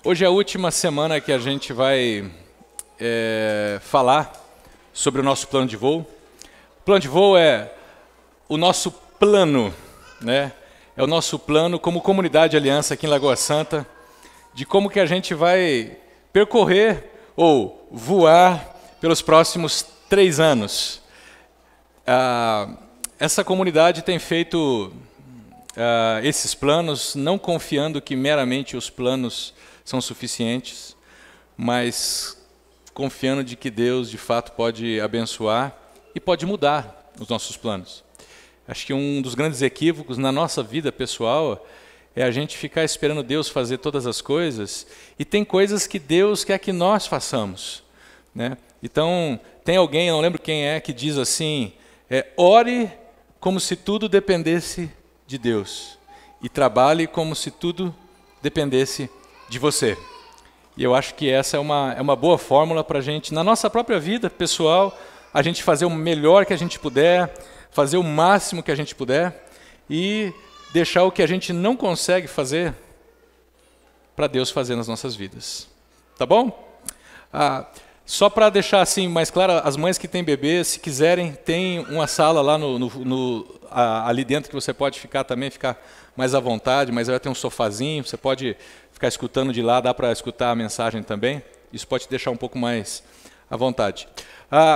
Hoje é a última semana que a gente vai falar sobre o nosso plano de voo. O plano de voo é o nosso plano, né? É o nosso plano como comunidade aliança aqui em Lagoa Santa, de como que a gente vai percorrer ou voar pelos próximos 3 anos. Essa comunidade tem feito esses planos, não confiando que meramente os planos são suficientes, mas confiando de que Deus de fato pode abençoar e pode mudar os nossos planos. Acho que um dos grandes equívocos na nossa vida pessoal é a gente ficar esperando Deus fazer todas as coisas, e tem coisas que Deus quer que nós façamos, né? Então, tem alguém, eu não lembro quem é, que diz assim, ore como se tudo dependesse de Deus, e trabalhe como se tudo dependesse de você. E eu acho que essa é uma boa fórmula para a gente, na nossa própria vida pessoal, a gente fazer o melhor que a gente puder, fazer o máximo que a gente puder, e deixar o que a gente não consegue fazer para Deus fazer nas nossas vidas. Tá bom? Só para deixar assim mais claro, as mães que têm bebê, se quiserem, tem uma sala lá ali dentro que você pode ficar também, ficar mais à vontade, mas vai ter um sofazinho, você pode ficar escutando de lá, dá para escutar a mensagem também. Isso pode te deixar um pouco mais à vontade.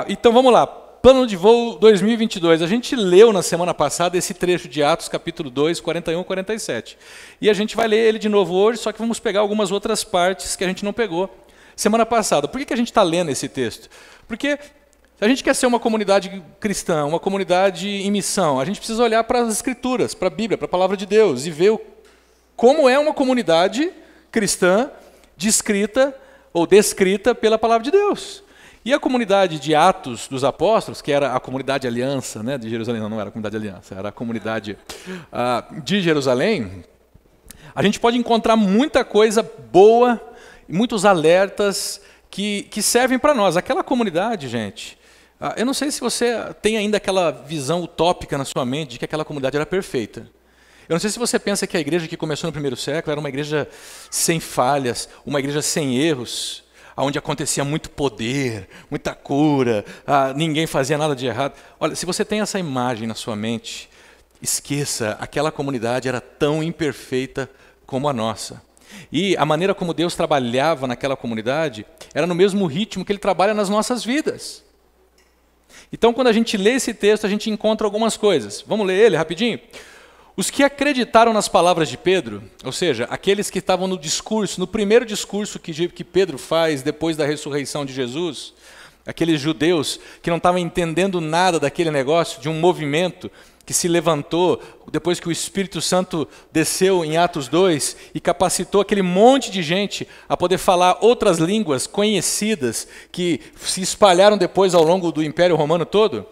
Então vamos lá, plano de voo 2022. A gente leu na semana passada esse trecho de Atos, capítulo 2, 41 e 47. E a gente vai ler ele de novo hoje, só que vamos pegar algumas outras partes que a gente não pegou semana passada. Por que a gente está lendo esse texto? Porque se a gente quer ser uma comunidade cristã, uma comunidade em missão, a gente precisa olhar para as Escrituras, para a Bíblia, para a Palavra de Deus, e ver como é uma comunidade cristã descrita ou descrita pela Palavra de Deus. E a comunidade de Atos dos Apóstolos, que era a comunidade aliança, né, de Jerusalém, não era a comunidade aliança, era a comunidade de Jerusalém, a gente pode encontrar muita coisa boa, muitos alertas que servem para nós. Aquela comunidade, gente, eu não sei se você tem ainda aquela visão utópica na sua mente de que aquela comunidade era perfeita. Eu não sei se você pensa que a igreja que começou no primeiro século era uma igreja sem falhas, uma igreja sem erros, onde acontecia muito poder, muita cura, ninguém fazia nada de errado. Olha, se você tem essa imagem na sua mente, esqueça, aquela comunidade era tão imperfeita como a nossa. E a maneira como Deus trabalhava naquela comunidade era no mesmo ritmo que Ele trabalha nas nossas vidas. Então, quando a gente lê esse texto, a gente encontra algumas coisas. Vamos ler ele rapidinho? Os que acreditaram nas palavras de Pedro, ou seja, aqueles que estavam no discurso, no primeiro discurso que Pedro faz depois da ressurreição de Jesus, aqueles judeus que não estavam entendendo nada daquele negócio, de um movimento que se levantou depois que o Espírito Santo desceu em Atos 2 e capacitou aquele monte de gente a poder falar outras línguas conhecidas que se espalharam depois ao longo do Império Romano todo.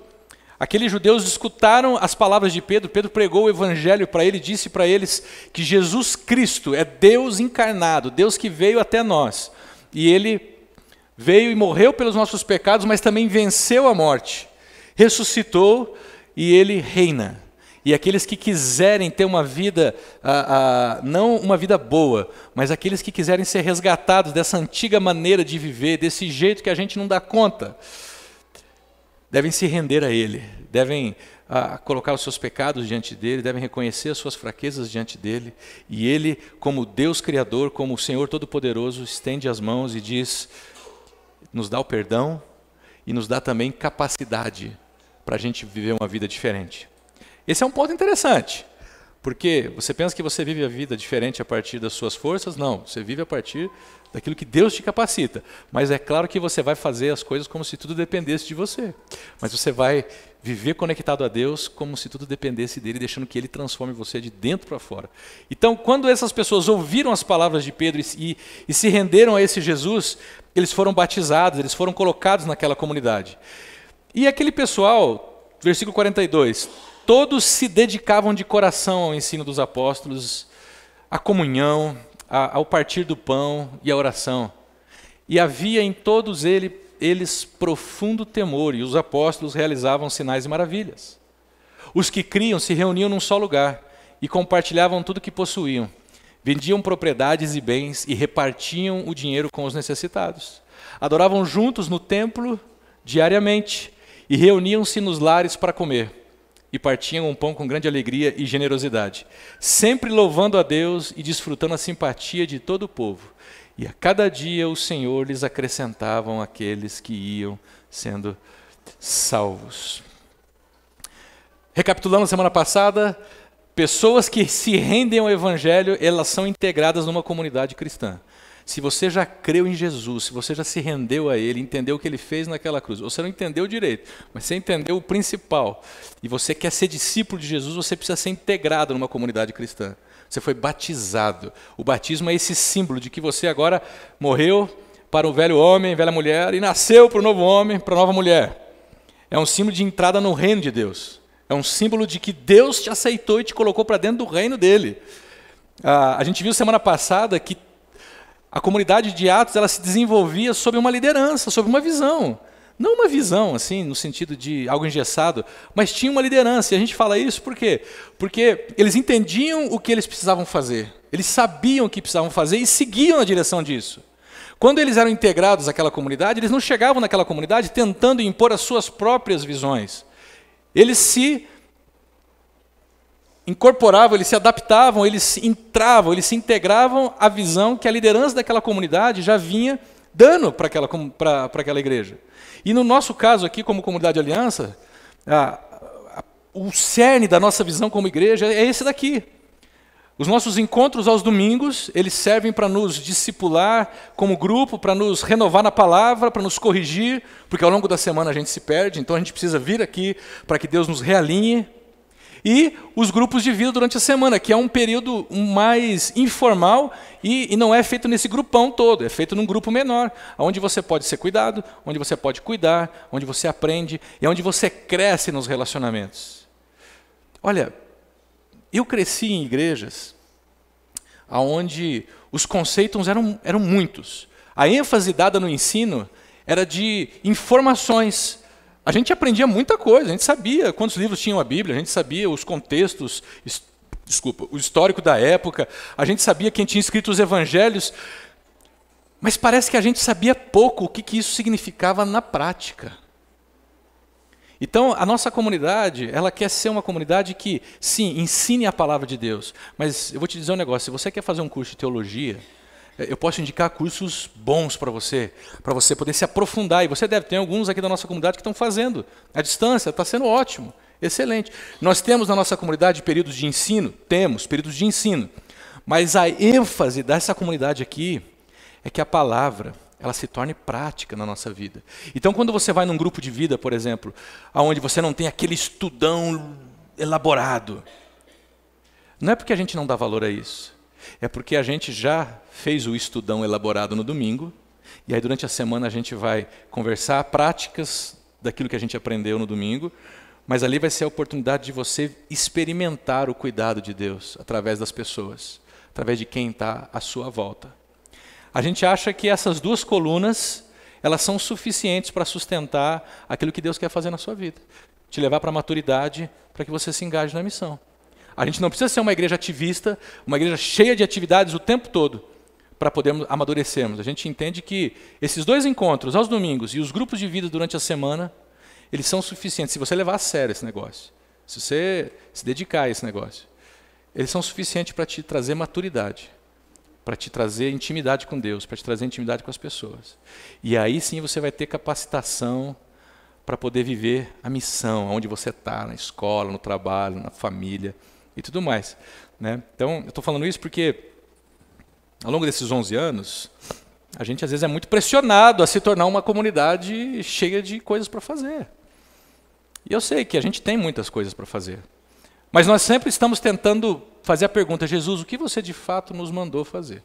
Aqueles judeus escutaram as palavras de Pedro, Pedro pregou o evangelho para ele, disse para eles que Jesus Cristo é Deus encarnado, Deus que veio até nós. E Ele veio e morreu pelos nossos pecados, mas também venceu a morte, ressuscitou e Ele reina. E aqueles que quiserem ter uma vida, não uma vida boa, mas aqueles que quiserem ser resgatados dessa antiga maneira de viver, desse jeito que a gente não dá conta, devem se render a Ele, devem colocar os seus pecados diante dEle, devem reconhecer as suas fraquezas diante dEle, e Ele, como Deus Criador, como o Senhor Todo-Poderoso, estende as mãos e diz, nos dá o perdão e nos dá também capacidade para a gente viver uma vida diferente. Esse é um ponto interessante, porque você pensa que você vive a vida diferente a partir das suas forças? Não, você vive a partir daquilo que Deus te capacita. Mas é claro que você vai fazer as coisas como se tudo dependesse de você. Mas você vai viver conectado a Deus como se tudo dependesse dEle, deixando que Ele transforme você de dentro para fora. Então, quando essas pessoas ouviram as palavras de Pedro e se renderam a esse Jesus, eles foram batizados, eles foram colocados naquela comunidade. E aquele pessoal, versículo 42, todos se dedicavam de coração ao ensino dos apóstolos, à comunhão, ao partir do pão e à oração. E havia em todos eles profundo temor, e os apóstolos realizavam sinais e maravilhas. Os que criam se reuniam num só lugar e compartilhavam tudo o que possuíam. Vendiam propriedades e bens e repartiam o dinheiro com os necessitados. Adoravam juntos no templo diariamente e reuniam-se nos lares para comer. E partiam um pão com grande alegria e generosidade, sempre louvando a Deus e desfrutando a simpatia de todo o povo. E a cada dia o Senhor lhes acrescentavam aqueles que iam sendo salvos. Recapitulando a semana passada, pessoas que se rendem ao Evangelho, elas são integradas numa comunidade cristã. Se você já creu em Jesus, se você já se rendeu a Ele, entendeu o que Ele fez naquela cruz, você não entendeu direito, mas você entendeu o principal, e você quer ser discípulo de Jesus, você precisa ser integrado numa comunidade cristã. Você foi batizado. O batismo é esse símbolo de que você agora morreu para o velho homem, velha mulher, e nasceu para o novo homem, para a nova mulher. É um símbolo de entrada no reino de Deus. É um símbolo de que Deus te aceitou e te colocou para dentro do reino dele. A gente viu semana passada que a comunidade de Atos ela se desenvolvia sob uma liderança, sob uma visão. Não uma visão, assim, no sentido de algo engessado, mas tinha uma liderança. E a gente fala isso por quê? Porque eles entendiam o que eles precisavam fazer. Eles sabiam o que precisavam fazer e seguiam na direção disso. Quando eles eram integrados àquela comunidade, eles não chegavam naquela comunidade tentando impor as suas próprias visões. Eles se incorporavam, eles se adaptavam, eles entravam, eles se integravam à visão que a liderança daquela comunidade já vinha dando para aquela igreja. E no nosso caso aqui, como Comunidade Aliança, o cerne da nossa visão como igreja é esse daqui. Os nossos encontros aos domingos, eles servem para nos discipular como grupo, para nos renovar na palavra, para nos corrigir, porque ao longo da semana a gente se perde, então a gente precisa vir aqui para que Deus nos realinhe. E os grupos de vida durante a semana, que é um período mais informal e não é feito nesse grupão todo, é feito num grupo menor, onde você pode ser cuidado, onde você pode cuidar, onde você aprende e onde você cresce nos relacionamentos. Olha, eu cresci em igrejas onde os conceitos eram muitos. A ênfase dada no ensino era de informações. A gente aprendia muita coisa, a gente sabia quantos livros tinham a Bíblia, a gente sabia os contextos, o histórico da época, a gente sabia quem tinha escrito os evangelhos, mas parece que a gente sabia pouco o que isso significava na prática. Então, a nossa comunidade, ela quer ser uma comunidade que, sim, ensine a palavra de Deus, mas eu vou te dizer um negócio, se você quer fazer um curso de teologia, eu posso indicar cursos bons para você poder se aprofundar. E você deve ter alguns aqui da nossa comunidade que estão fazendo. À distância, está sendo ótimo, excelente. Nós temos na nossa comunidade períodos de ensino? Temos períodos de ensino. Mas a ênfase dessa comunidade aqui é que a palavra ela se torne prática na nossa vida. Então, quando você vai num grupo de vida, por exemplo, onde você não tem aquele estudão elaborado, não é porque a gente não dá valor a isso. É porque a gente já fez o estudão elaborado no domingo, e aí durante a semana a gente vai conversar práticas daquilo que a gente aprendeu no domingo, mas ali vai ser a oportunidade de você experimentar o cuidado de Deus através das pessoas, através de quem está à sua volta. A gente acha que essas duas colunas, elas são suficientes para sustentar aquilo que Deus quer fazer na sua vida, te levar para a maturidade, para que você se engaje na missão. A gente não precisa ser uma igreja ativista, uma igreja cheia de atividades o tempo todo, para podermos amadurecermos. A gente entende que esses dois encontros, aos domingos, e os grupos de vida durante a semana, eles são suficientes, se você levar a sério esse negócio, se você se dedicar a esse negócio. Eles são suficientes para te trazer maturidade, para te trazer intimidade com Deus, para te trazer intimidade com as pessoas. E aí sim você vai ter capacitação para poder viver a missão, onde você está, na escola, no trabalho, na família e tudo mais, né? Então, eu estou falando isso porque, ao longo desses 11 anos, a gente às vezes é muito pressionado a se tornar uma comunidade cheia de coisas para fazer. E eu sei que a gente tem muitas coisas para fazer, mas nós sempre estamos tentando fazer a pergunta, Jesus, o que você de fato nos mandou fazer?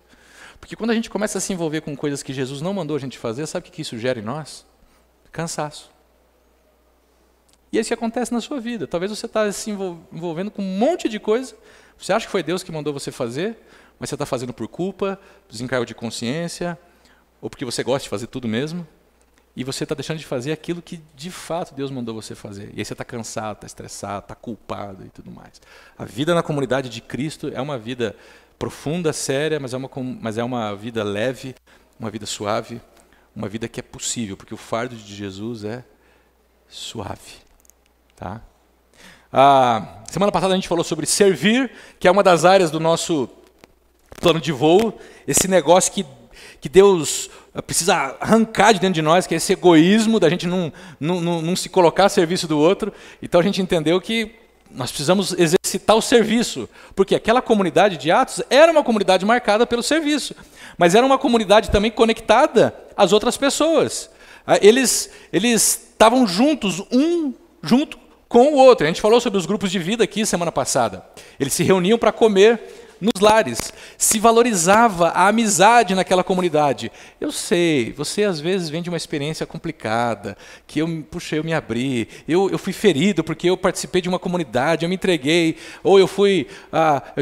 Porque quando a gente começa a se envolver com coisas que Jesus não mandou a gente fazer, sabe o que isso gera em nós? Cansaço. E é isso que acontece na sua vida. Talvez você está se envolvendo com um monte de coisa, você acha que foi Deus que mandou você fazer, mas você está fazendo por culpa, desencargo de consciência, ou porque você gosta de fazer tudo mesmo, e você está deixando de fazer aquilo que de fato Deus mandou você fazer. E aí você está cansado, está estressado, está culpado e tudo mais. A vida na comunidade de Cristo é uma vida profunda, séria, mas é uma vida leve, uma vida suave, uma vida que é possível, porque o fardo de Jesus é suave. Tá? Semana passada a gente falou sobre servir, que é uma das áreas do nosso plano de voo, esse negócio que Deus precisa arrancar de dentro de nós, que é esse egoísmo da gente não se colocar a serviço do outro. Então a gente entendeu que nós precisamos exercitar o serviço, porque aquela comunidade de Atos era uma comunidade marcada pelo serviço, mas era uma comunidade também conectada às outras pessoas. Eles estavam juntos, um junto com o outro. A gente falou sobre os grupos de vida aqui semana passada. Eles se reuniam para comer nos lares. Se valorizava a amizade naquela comunidade. Eu sei, você às vezes vem de uma experiência complicada, que eu me abri, eu fui ferido porque eu participei de uma comunidade, eu me entreguei, ou eu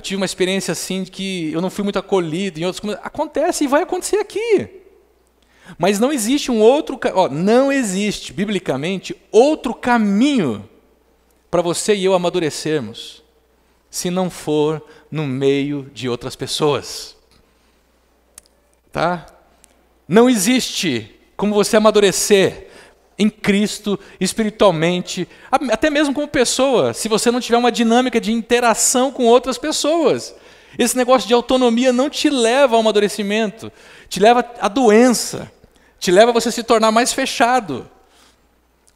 tive uma experiência assim de que eu não fui muito acolhido em outras comunidades. Acontece e vai acontecer aqui. Mas não existe não existe, biblicamente, outro caminho para você e eu amadurecermos, se não for no meio de outras pessoas. Tá? Não existe como você amadurecer em Cristo, espiritualmente, até mesmo como pessoa, se você não tiver uma dinâmica de interação com outras pessoas. Esse negócio de autonomia não te leva ao amadurecimento, te leva à doença, te leva a você se tornar mais fechado.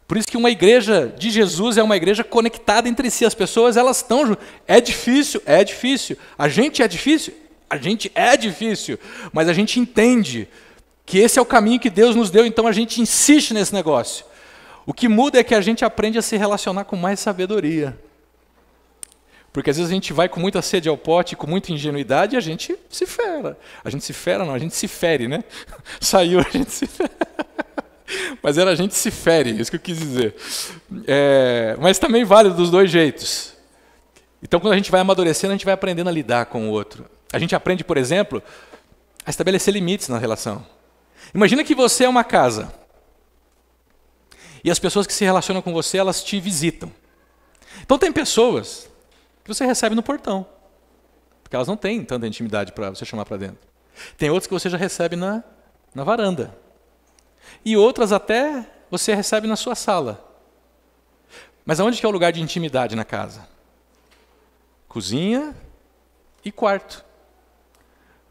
Por isso que uma igreja de Jesus é uma igreja conectada entre si. As pessoas, elas estão juntas. É difícil. A gente é difícil. Mas a gente entende que esse é o caminho que Deus nos deu, então a gente insiste nesse negócio. O que muda é que a gente aprende a se relacionar com mais sabedoria. Porque às vezes a gente vai com muita sede ao pote, com muita ingenuidade, e a gente se fera. A gente se fere, né? Saiu, a gente se fere. Mas a gente se fere, isso que eu quis dizer. Mas também vale dos dois jeitos. Então, quando a gente vai amadurecendo, a gente vai aprendendo a lidar com o outro. A gente aprende, por exemplo, a estabelecer limites na relação. Imagina que você é uma casa. E as pessoas que se relacionam com você, elas te visitam. Então, tem pessoas que você recebe no portão. Porque elas não têm tanta intimidade para você chamar para dentro. Tem outras que você já recebe na varanda. E outras até você recebe na sua sala. Mas aonde que é o lugar de intimidade na casa? Cozinha e quarto.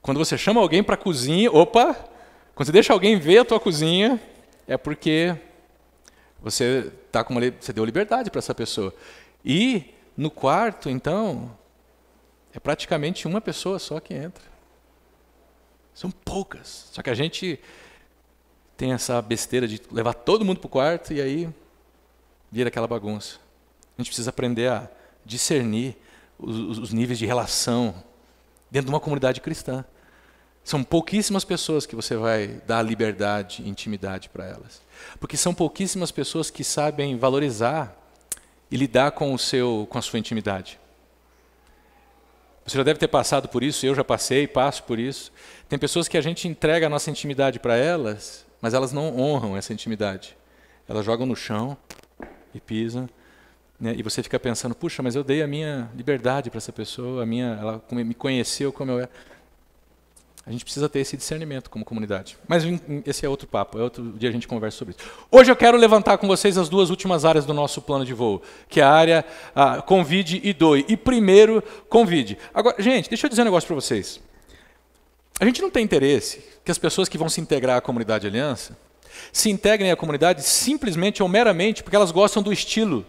Quando você chama alguém para a cozinha, quando você deixa alguém ver a tua cozinha, é porque você deu liberdade para essa pessoa. E no quarto, então, é praticamente uma pessoa só que entra. São poucas. Só que a gente tem essa besteira de levar todo mundo para o quarto e aí vira aquela bagunça. A gente precisa aprender a discernir os níveis de relação dentro de uma comunidade cristã. São pouquíssimas pessoas que você vai dar liberdade e intimidade para elas. Porque são pouquíssimas pessoas que sabem valorizar e lidar com a sua intimidade. Você já deve ter passado por isso, eu já passei, passo por isso. Tem pessoas que a gente entrega a nossa intimidade para elas, mas elas não honram essa intimidade. Elas jogam no chão e pisam, né? E você fica pensando, puxa, mas eu dei a minha liberdade para essa pessoa, ela me conheceu como eu era. A gente precisa ter esse discernimento como comunidade. Mas esse é outro papo, outro dia a gente conversa sobre isso. Hoje eu quero levantar com vocês as duas últimas áreas do nosso plano de voo, que é a área convide e doe. E primeiro, convide. Agora, gente, deixa eu dizer um negócio para vocês. A gente não tem interesse que as pessoas que vão se integrar à comunidade Aliança se integrem à comunidade simplesmente ou meramente porque elas gostam do estilo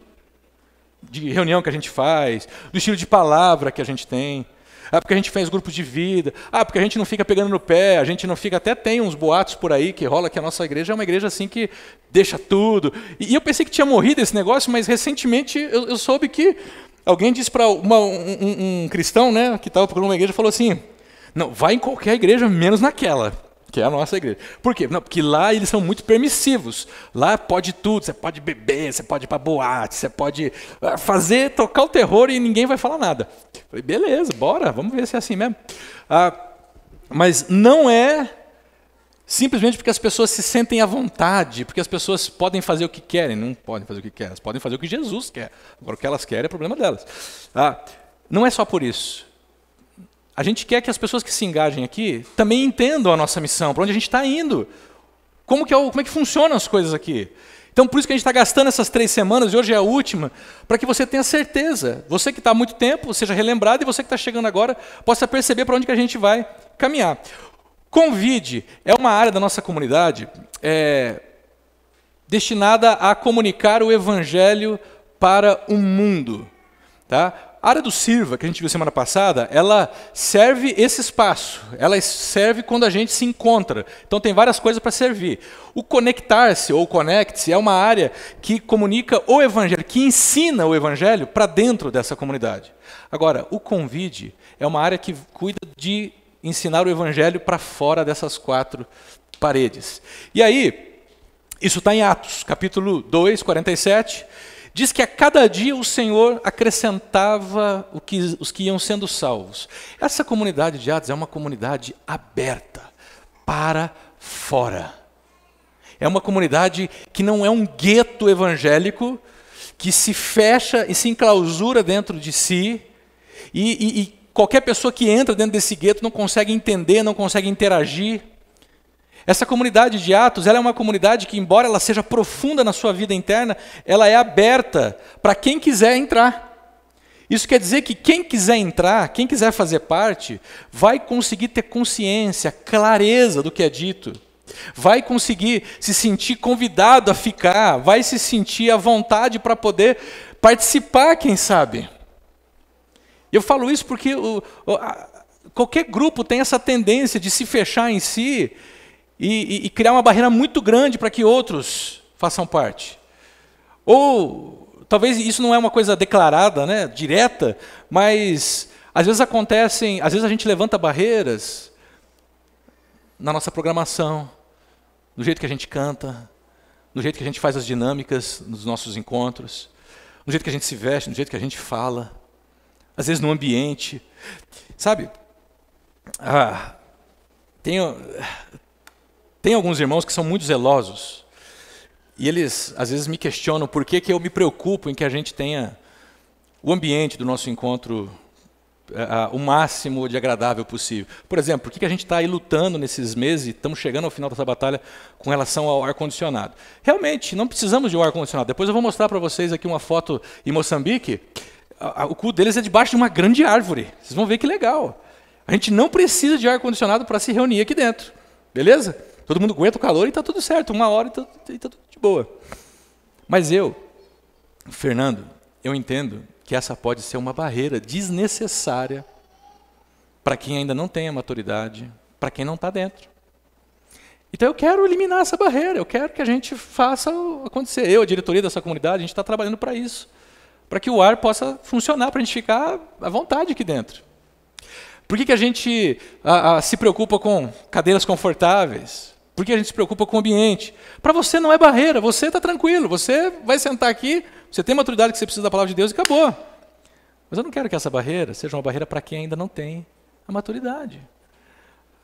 de reunião que a gente faz, do estilo de palavra que a gente tem, porque a gente fez grupos de vida, porque a gente não fica pegando no pé, a gente não fica... Até tem uns boatos por aí que rola que a nossa igreja é uma igreja assim que deixa tudo. E eu pensei que tinha morrido esse negócio, mas recentemente eu soube que alguém disse para um cristão, né, que estava procurando uma igreja, falou assim... Não, vai em qualquer igreja, menos naquela, que é a nossa igreja. Por quê? Não, porque lá eles são muito permissivos. Lá pode tudo, você pode beber, você pode ir para boate, você pode tocar o terror e ninguém vai falar nada. Falei, beleza, bora, vamos ver se é assim mesmo. Mas não é simplesmente porque as pessoas se sentem à vontade, porque as pessoas podem fazer o que querem. Não podem fazer o que querem, elas podem fazer o que Jesus quer. Agora o que elas querem é problema delas. Não é só por isso. a gente quer que as pessoas que se engajem aqui também entendam a nossa missão, para onde a gente está indo, como é que funcionam as coisas aqui. Então, por isso que a gente está gastando essas 3 semanas, e hoje é a última, para que você tenha certeza. Você que está há muito tempo, seja relembrado, e você que está chegando agora, possa perceber para onde que a gente vai caminhar. Convide é uma área da nossa comunidade destinada a comunicar o Evangelho para o mundo. Tá? A área do Sirva, que a gente viu semana passada, ela serve esse espaço. Ela serve quando a gente se encontra. Então tem várias coisas para servir. O Conectar-se, ou Conecte-se, é uma área que comunica o Evangelho, que ensina o Evangelho para dentro dessa comunidade. Agora, o Convide é uma área que cuida de ensinar o Evangelho para fora dessas 4 paredes. E aí, isso está em Atos, capítulo 2, 47, diz que a cada dia o Senhor acrescentava os que iam sendo salvos. Essa comunidade de Atos é uma comunidade aberta para fora. É uma comunidade que não é um gueto evangélico, que se fecha e se enclausura dentro de si, e qualquer pessoa que entra dentro desse gueto não consegue entender, não consegue interagir. Essa comunidade de Atos, ela é uma comunidade que, embora ela seja profunda na sua vida interna, ela é aberta para quem quiser entrar. Isso quer dizer que quem quiser entrar, quem quiser fazer parte, vai conseguir ter consciência, clareza do que é dito. Vai conseguir se sentir convidado a ficar, vai se sentir à vontade para poder participar, quem sabe. Eu falo isso porque qualquer grupo tem essa tendência de se fechar em si e criar uma barreira muito grande para que outros façam parte. Ou talvez isso não é uma coisa declarada, né, direta, mas às vezes acontecem, às vezes a gente levanta barreiras na nossa programação, no jeito que a gente canta, no jeito que a gente faz as dinâmicas nos nossos encontros, no jeito que a gente se veste, no jeito que a gente fala, às vezes no ambiente. Sabe, tem alguns irmãos que são muito zelosos, e eles às vezes me questionam por que eu me preocupo em que a gente tenha o ambiente do nosso encontro o máximo de agradável possível. Por exemplo, por que a gente está aí lutando nesses meses e estamos chegando ao final dessa batalha com relação ao ar-condicionado? Realmente, não precisamos de um ar-condicionado. Depois eu vou mostrar para vocês aqui uma foto em Moçambique. O culto deles é debaixo de uma grande árvore. Vocês vão ver que legal. A gente não precisa de ar-condicionado para se reunir aqui dentro. Beleza? Todo mundo aguenta o calor e está tudo certo. 1 hora e está tudo de boa. Mas Fernando, eu entendo que essa pode ser uma barreira desnecessária para quem ainda não tem a maturidade, para quem não está dentro. Então eu quero eliminar essa barreira, eu quero que a gente faça acontecer. Eu, a diretoria dessa comunidade, a gente está trabalhando para isso, para que o ar possa funcionar, para a gente ficar à vontade aqui dentro. Por que a gente se preocupa com cadeiras confortáveis? Por que a gente se preocupa com o ambiente? Para você não é barreira, você está tranquilo, você vai sentar aqui, você tem a maturidade que você precisa da palavra de Deus e acabou. Mas eu não quero que essa barreira seja uma barreira para quem ainda não tem a maturidade.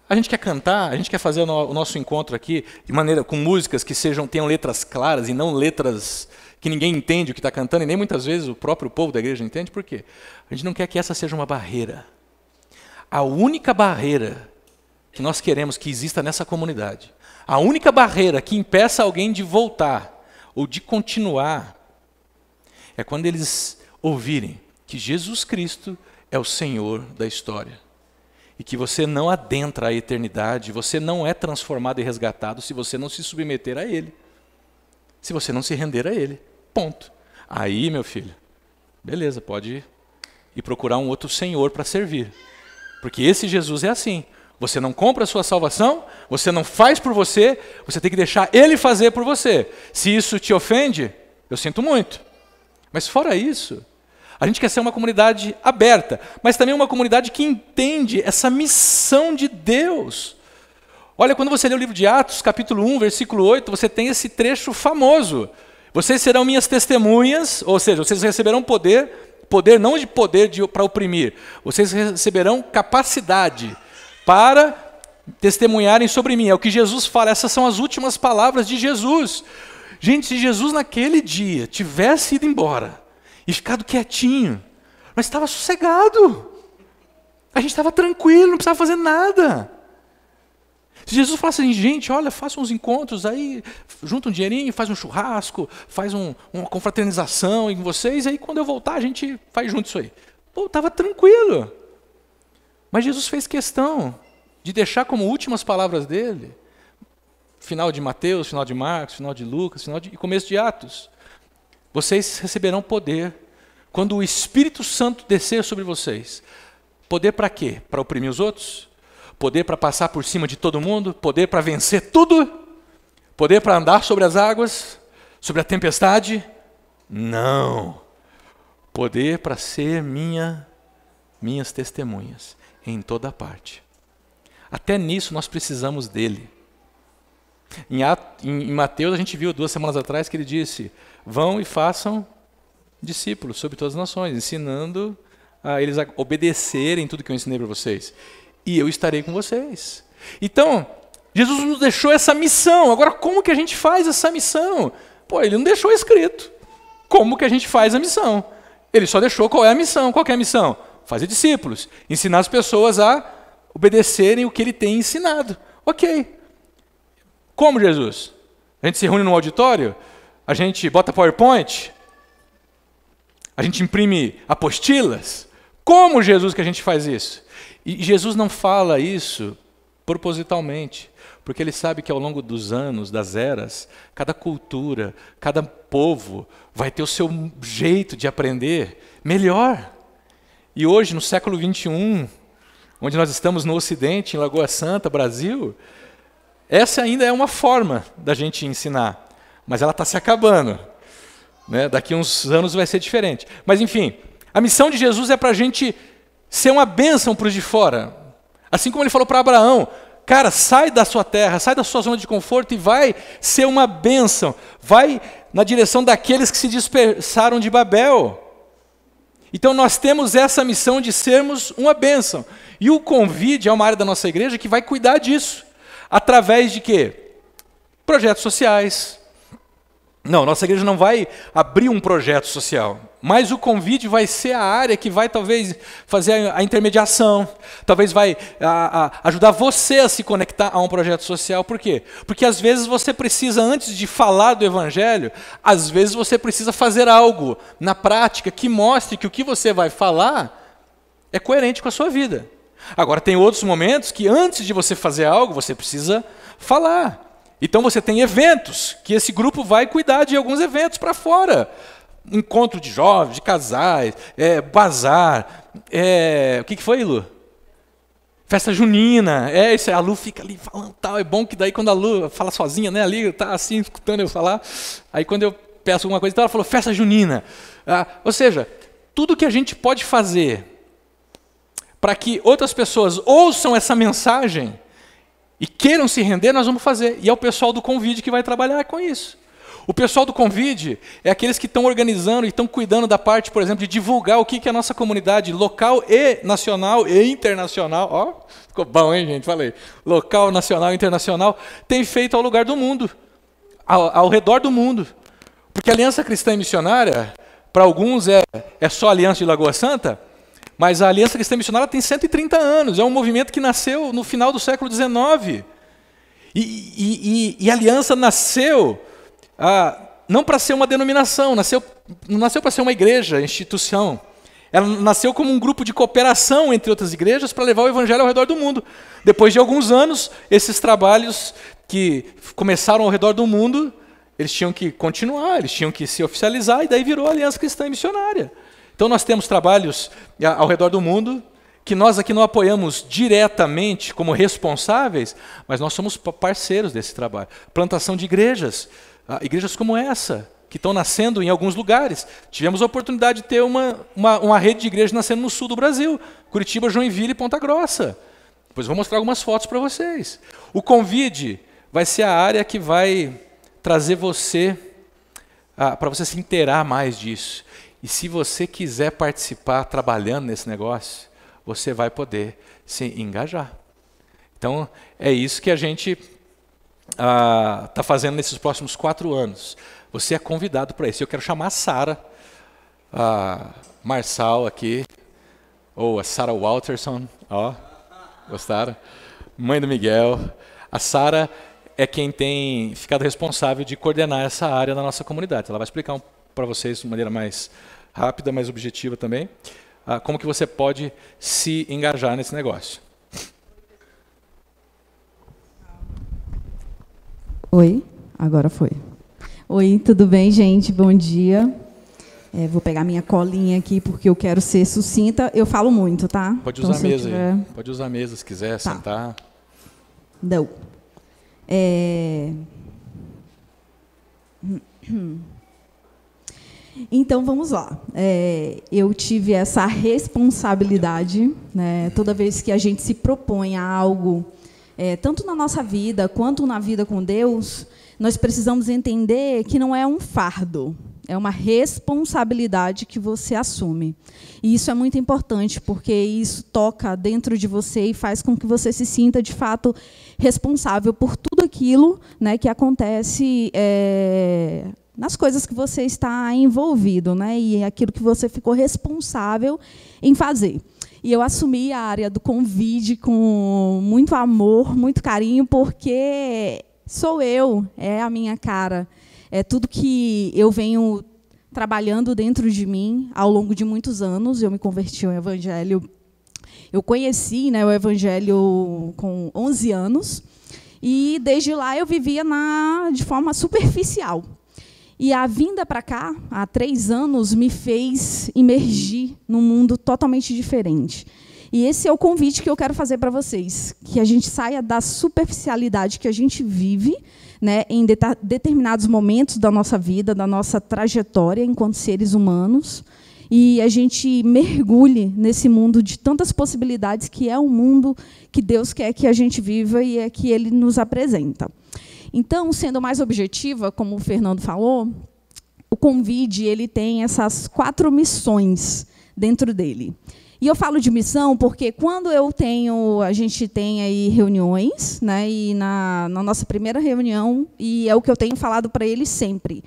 A gente quer cantar, a gente quer fazer o nosso encontro aqui de maneira com músicas que tenham letras claras e não letras que ninguém entende o que está cantando, e nem muitas vezes o próprio povo da igreja entende. Por quê? A gente não quer que essa seja uma barreira. A única barreira que nós queremos que exista nessa comunidade, a única barreira que impeça alguém de voltar ou de continuar, é quando eles ouvirem que Jesus Cristo é o Senhor da história. E que você não adentra a eternidade, você não é transformado e resgatado se você não se submeter a Ele. Se você não se render a Ele. Ponto. Aí, meu filho, beleza, pode ir procurar um outro Senhor para servir. Porque esse Jesus é assim. Você não compra a sua salvação, você não faz por você, você tem que deixar Ele fazer por você. Se isso te ofende, eu sinto muito. Mas fora isso, a gente quer ser uma comunidade aberta, mas também uma comunidade que entende essa missão de Deus. Olha, quando você lê o livro de Atos, capítulo 1, versículo 8, você tem esse trecho famoso. Vocês serão minhas testemunhas, ou seja, vocês receberão poder não de poder para oprimir, vocês receberão capacidade para testemunharem sobre mim. É o que Jesus fala, essas são as últimas palavras de Jesus. Gente, se Jesus naquele dia tivesse ido embora e ficado quietinho, mas estava sossegado. A gente estava tranquilo, não precisava fazer nada. Se Jesus falasse assim, gente, olha, faça uns encontros aí, junta um dinheirinho, faz um churrasco, faz uma confraternização em vocês, aí quando eu voltar a gente faz junto isso aí. Pô, estava tranquilo. Mas Jesus fez questão de deixar como últimas palavras dele, final de Mateus, final de Marcos, final de Lucas, e começo de Atos. Vocês receberão poder quando o Espírito Santo descer sobre vocês. Poder para quê? Para oprimir os outros? Poder para passar por cima de todo mundo? Poder para vencer tudo? Poder para andar sobre as águas? Sobre a tempestade? Não. Poder para ser minhas testemunhas em toda parte. Até nisso nós precisamos dele. Em Mateus a gente viu 2 semanas atrás que ele disse, vão e façam discípulos sobre todas as nações, ensinando a eles a obedecerem tudo que eu ensinei para vocês. E eu estarei com vocês. Então, Jesus nos deixou essa missão. Agora, como que a gente faz essa missão? Pô, ele não deixou escrito. Como que a gente faz a missão? Ele só deixou qual é a missão. Qual que é a missão? Fazer discípulos. Ensinar as pessoas a obedecerem o que ele tem ensinado. Ok. Como, Jesus? A gente se reúne no auditório? A gente bota PowerPoint? A gente imprime apostilas? Como, Jesus, que a gente faz isso? E Jesus não fala isso propositalmente, porque ele sabe que ao longo dos anos, das eras, cada cultura, cada povo vai ter o seu jeito de aprender melhor. E hoje, no século XXI, onde nós estamos no Ocidente, em Lagoa Santa, Brasil, essa ainda é uma forma da gente ensinar, mas ela está se acabando. Né? Daqui a uns anos vai ser diferente. Mas, enfim, a missão de Jesus é para a gente ser uma bênção para os de fora. Assim como ele falou para Abraão, cara, sai da sua terra, sai da sua zona de conforto e vai ser uma bênção. Vai na direção daqueles que se dispersaram de Babel. Então nós temos essa missão de sermos uma bênção. E o Convide é uma área da nossa igreja que vai cuidar disso. Através de quê? Projetos sociais. Não, nossa igreja não vai abrir um projeto social, mas o Convide vai ser a área que vai talvez fazer a intermediação, talvez vai ajudar você a se conectar a um projeto social. Por quê? Porque às vezes você precisa, antes de falar do Evangelho, às vezes você precisa fazer algo na prática que mostre que o que você vai falar é coerente com a sua vida. Agora, tem outros momentos que antes de você fazer algo, você precisa falar. Então você tem eventos, que esse grupo vai cuidar de alguns eventos para fora. Encontro de jovens, de casais, bazar. O que foi, Lu? Festa junina. Isso aí, a Lu fica ali falando tal. É bom que daí quando a Lu fala sozinha, né, ali, está assim, escutando eu falar. Aí quando eu peço alguma coisa, então ela falou festa junina. Ou seja, tudo que a gente pode fazer para que outras pessoas ouçam essa mensagem e queiram se render, nós vamos fazer. E é o pessoal do Convide que vai trabalhar com isso. O pessoal do Convide é aqueles que estão organizando e estão cuidando da parte, por exemplo, de divulgar o que é a nossa comunidade local e nacional e internacional. Ó, ficou bom, hein, gente? Falei. Local, nacional e internacional tem feito ao lugar do mundo, ao redor do mundo. Porque a Aliança Cristã e Missionária, para alguns é só a Aliança de Lagoa Santa, mas a Aliança Cristã Missionária tem 130 anos, é um movimento que nasceu no final do século XIX. E a Aliança nasceu não para ser uma denominação, não nasceu para ser uma igreja, instituição. Ela nasceu como um grupo de cooperação entre outras igrejas para levar o Evangelho ao redor do mundo. Depois de alguns anos, esses trabalhos que começaram ao redor do mundo, eles tinham que continuar, eles tinham que se oficializar, e daí virou a Aliança Cristã e Missionária. Então nós temos trabalhos ao redor do mundo que nós aqui não apoiamos diretamente como responsáveis, mas nós somos parceiros desse trabalho. Plantação de igrejas, igrejas como essa, que estão nascendo em alguns lugares. Tivemos a oportunidade de ter uma rede de igrejas nascendo no sul do Brasil, Curitiba, Joinville e Ponta Grossa. Depois vou mostrar algumas fotos para vocês. O Convide vai ser a área que vai trazer você, para você se inteirar mais disso. E se você quiser participar trabalhando nesse negócio, você vai poder se engajar. Então, é isso que a gente está fazendo nesses próximos 4 anos. Você é convidado para isso. Eu quero chamar a Sara, a Marçal aqui, ou a Sara Walterson, ó, gostaram? Mãe do Miguel. A Sara é quem tem ficado responsável de coordenar essa área na nossa comunidade. Ela vai explicar para vocês de maneira mais rápida, mais objetiva também, como que você pode se engajar nesse negócio. Oi, agora foi. Oi, tudo bem, gente? Bom dia. Vou pegar minha colinha aqui, porque eu quero ser sucinta. Eu falo muito, tá? Pode usar a mesa aí. Pode usar a mesa se quiser, tá. Sentar. Não. Então, vamos lá. Eu tive essa responsabilidade, né, toda vez que a gente se propõe a algo, tanto na nossa vida quanto na vida com Deus, nós precisamos entender que não é um fardo, é uma responsabilidade que você assume. E isso é muito importante, porque isso toca dentro de você e faz com que você se sinta, de fato, responsável por tudo aquilo, né, que acontece nas coisas que você está envolvido, né, e aquilo que você ficou responsável em fazer. E eu assumi a área do Convide com muito amor, muito carinho, porque sou eu, é a minha cara. É tudo que eu venho trabalhando dentro de mim ao longo de muitos anos. Eu me converti ao Evangelho. Eu conheci, né, o Evangelho com 11 anos. E, desde lá, eu vivia de forma superficial. E a vinda para cá, há 3 anos, me fez imergir num mundo totalmente diferente. E esse é o convite que eu quero fazer para vocês, que a gente saia da superficialidade que a gente vive, né, em determinados momentos da nossa vida, da nossa trajetória enquanto seres humanos, e a gente mergulhe nesse mundo de tantas possibilidades, que é o mundo que Deus quer que a gente viva e é que Ele nos apresenta. Então, sendo mais objetiva, como o Fernando falou, o Convide ele tem essas 4 missões dentro dele. E eu falo de missão porque quando a gente tem aí reuniões, né, e na nossa primeira reunião, e é o que eu tenho falado para eles sempre,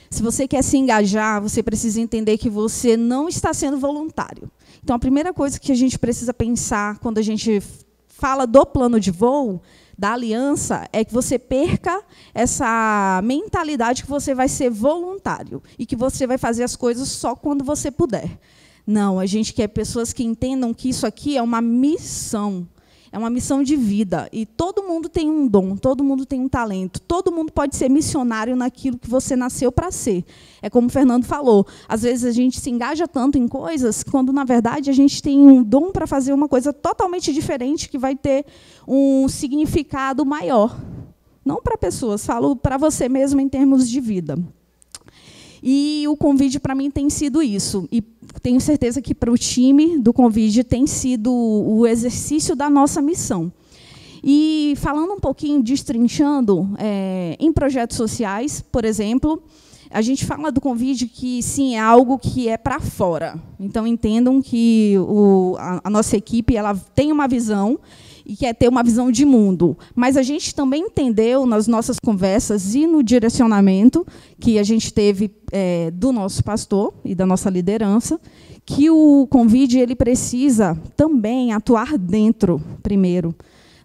se você quer se engajar, você precisa entender que você não está sendo voluntário. Então, a primeira coisa que a gente precisa pensar quando a gente fala do plano de voo, da aliança, é que você perca essa mentalidade que você vai ser voluntário e que você vai fazer as coisas só quando você puder. Não, a gente quer pessoas que entendam que isso aqui é uma missão de vida. E todo mundo tem um dom, todo mundo tem um talento, todo mundo pode ser missionário naquilo que você nasceu para ser. É como o Fernando falou, às vezes a gente se engaja tanto em coisas, quando, na verdade, a gente tem um dom para fazer uma coisa totalmente diferente, que vai ter um significado maior. Não para pessoas, falo para você mesmo em termos de vida. E o Convide, para mim, tem sido isso. E tenho certeza que, para o time do Convide, tem sido o exercício da nossa missão. E, falando um pouquinho, destrinchando, em projetos sociais, por exemplo, a gente fala do Convide que, sim, é algo que é para fora. Então, entendam que a nossa equipe ela tem uma visão e quer ter uma visão de mundo. Mas a gente também entendeu, nas nossas conversas e no direcionamento que a gente teve do nosso pastor e da nossa liderança, que o Convide ele precisa também atuar dentro, primeiro.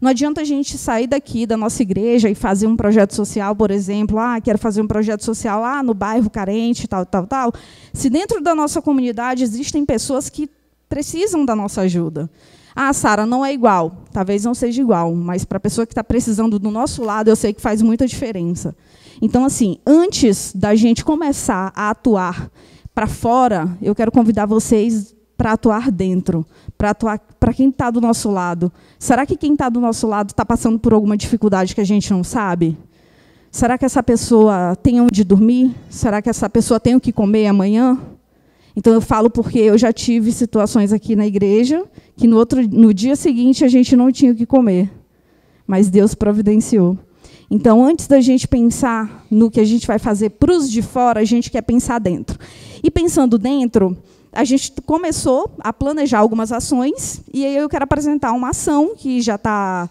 Não adianta a gente sair daqui da nossa igreja e fazer um projeto social, por exemplo, quero fazer um projeto social lá no bairro carente, tal, se dentro da nossa comunidade existem pessoas que precisam da nossa ajuda. Sara, não é igual. Talvez não seja igual, mas para a pessoa que está precisando do nosso lado, eu sei que faz muita diferença. Então, assim, antes da gente começar a atuar para fora, eu quero convidar vocês para atuar dentro, para atuar para quem está do nosso lado. Será que quem está do nosso lado está passando por alguma dificuldade que a gente não sabe? Será que essa pessoa tem onde dormir? Será que essa pessoa tem o que comer amanhã? Então, eu falo porque eu já tive situações aqui na igreja que no dia seguinte a gente não tinha o que comer, mas Deus providenciou. Então, antes da gente pensar no que a gente vai fazer para os de fora, a gente quer pensar dentro. E pensando dentro, a gente começou a planejar algumas ações, e aí eu quero apresentar uma ação que já está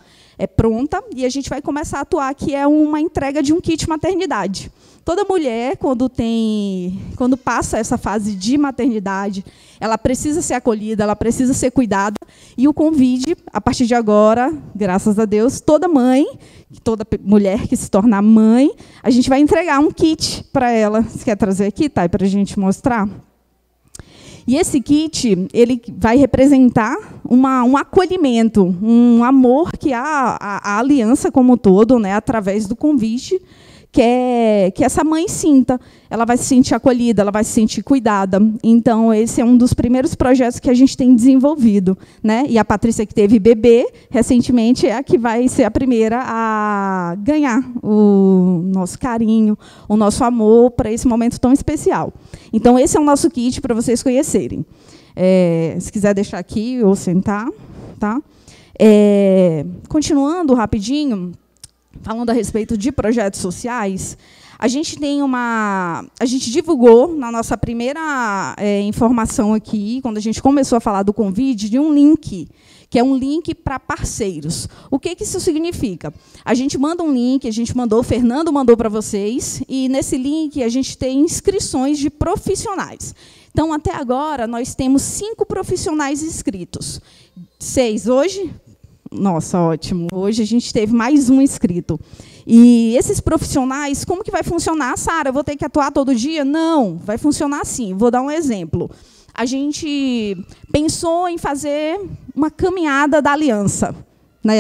pronta, e a gente vai começar a atuar, que é uma entrega de um kit maternidade. Toda mulher, quando passa essa fase de maternidade, ela precisa ser acolhida, ela precisa ser cuidada, e o convite, a partir de agora, graças a Deus, toda mãe, toda mulher que se tornar mãe, a gente vai entregar um kit para ela. Você quer trazer aqui, Thay, para a gente mostrar? E esse kit, ele vai representar um acolhimento, um amor que a aliança como um todo, né, através do convite, que essa mãe sinta. Ela vai se sentir acolhida, ela vai se sentir cuidada. Então, esse é um dos primeiros projetos que a gente tem desenvolvido, né? E a Patrícia, que teve bebê recentemente, é a que vai ser a primeira a ganhar o nosso carinho, o nosso amor para esse momento tão especial. Então, esse é o nosso kit para vocês conhecerem. Se quiser deixar aqui ou sentar. Tá? Continuando rapidinho, falando a respeito de projetos sociais, a gente divulgou na nossa primeira informação aqui, quando a gente começou a falar do convite, de um link, que é um link para parceiros. O que isso significa? A gente manda um link, o Fernando mandou para vocês, e nesse link a gente tem inscrições de profissionais. Então, até agora, nós temos 5 profissionais inscritos. 6 hoje? Nossa, ótimo. Hoje a gente teve mais um inscrito. E esses profissionais, como que vai funcionar? Sara, eu vou ter que atuar todo dia? Não, vai funcionar assim. Vou dar um exemplo. A gente pensou em fazer uma caminhada da aliança, né,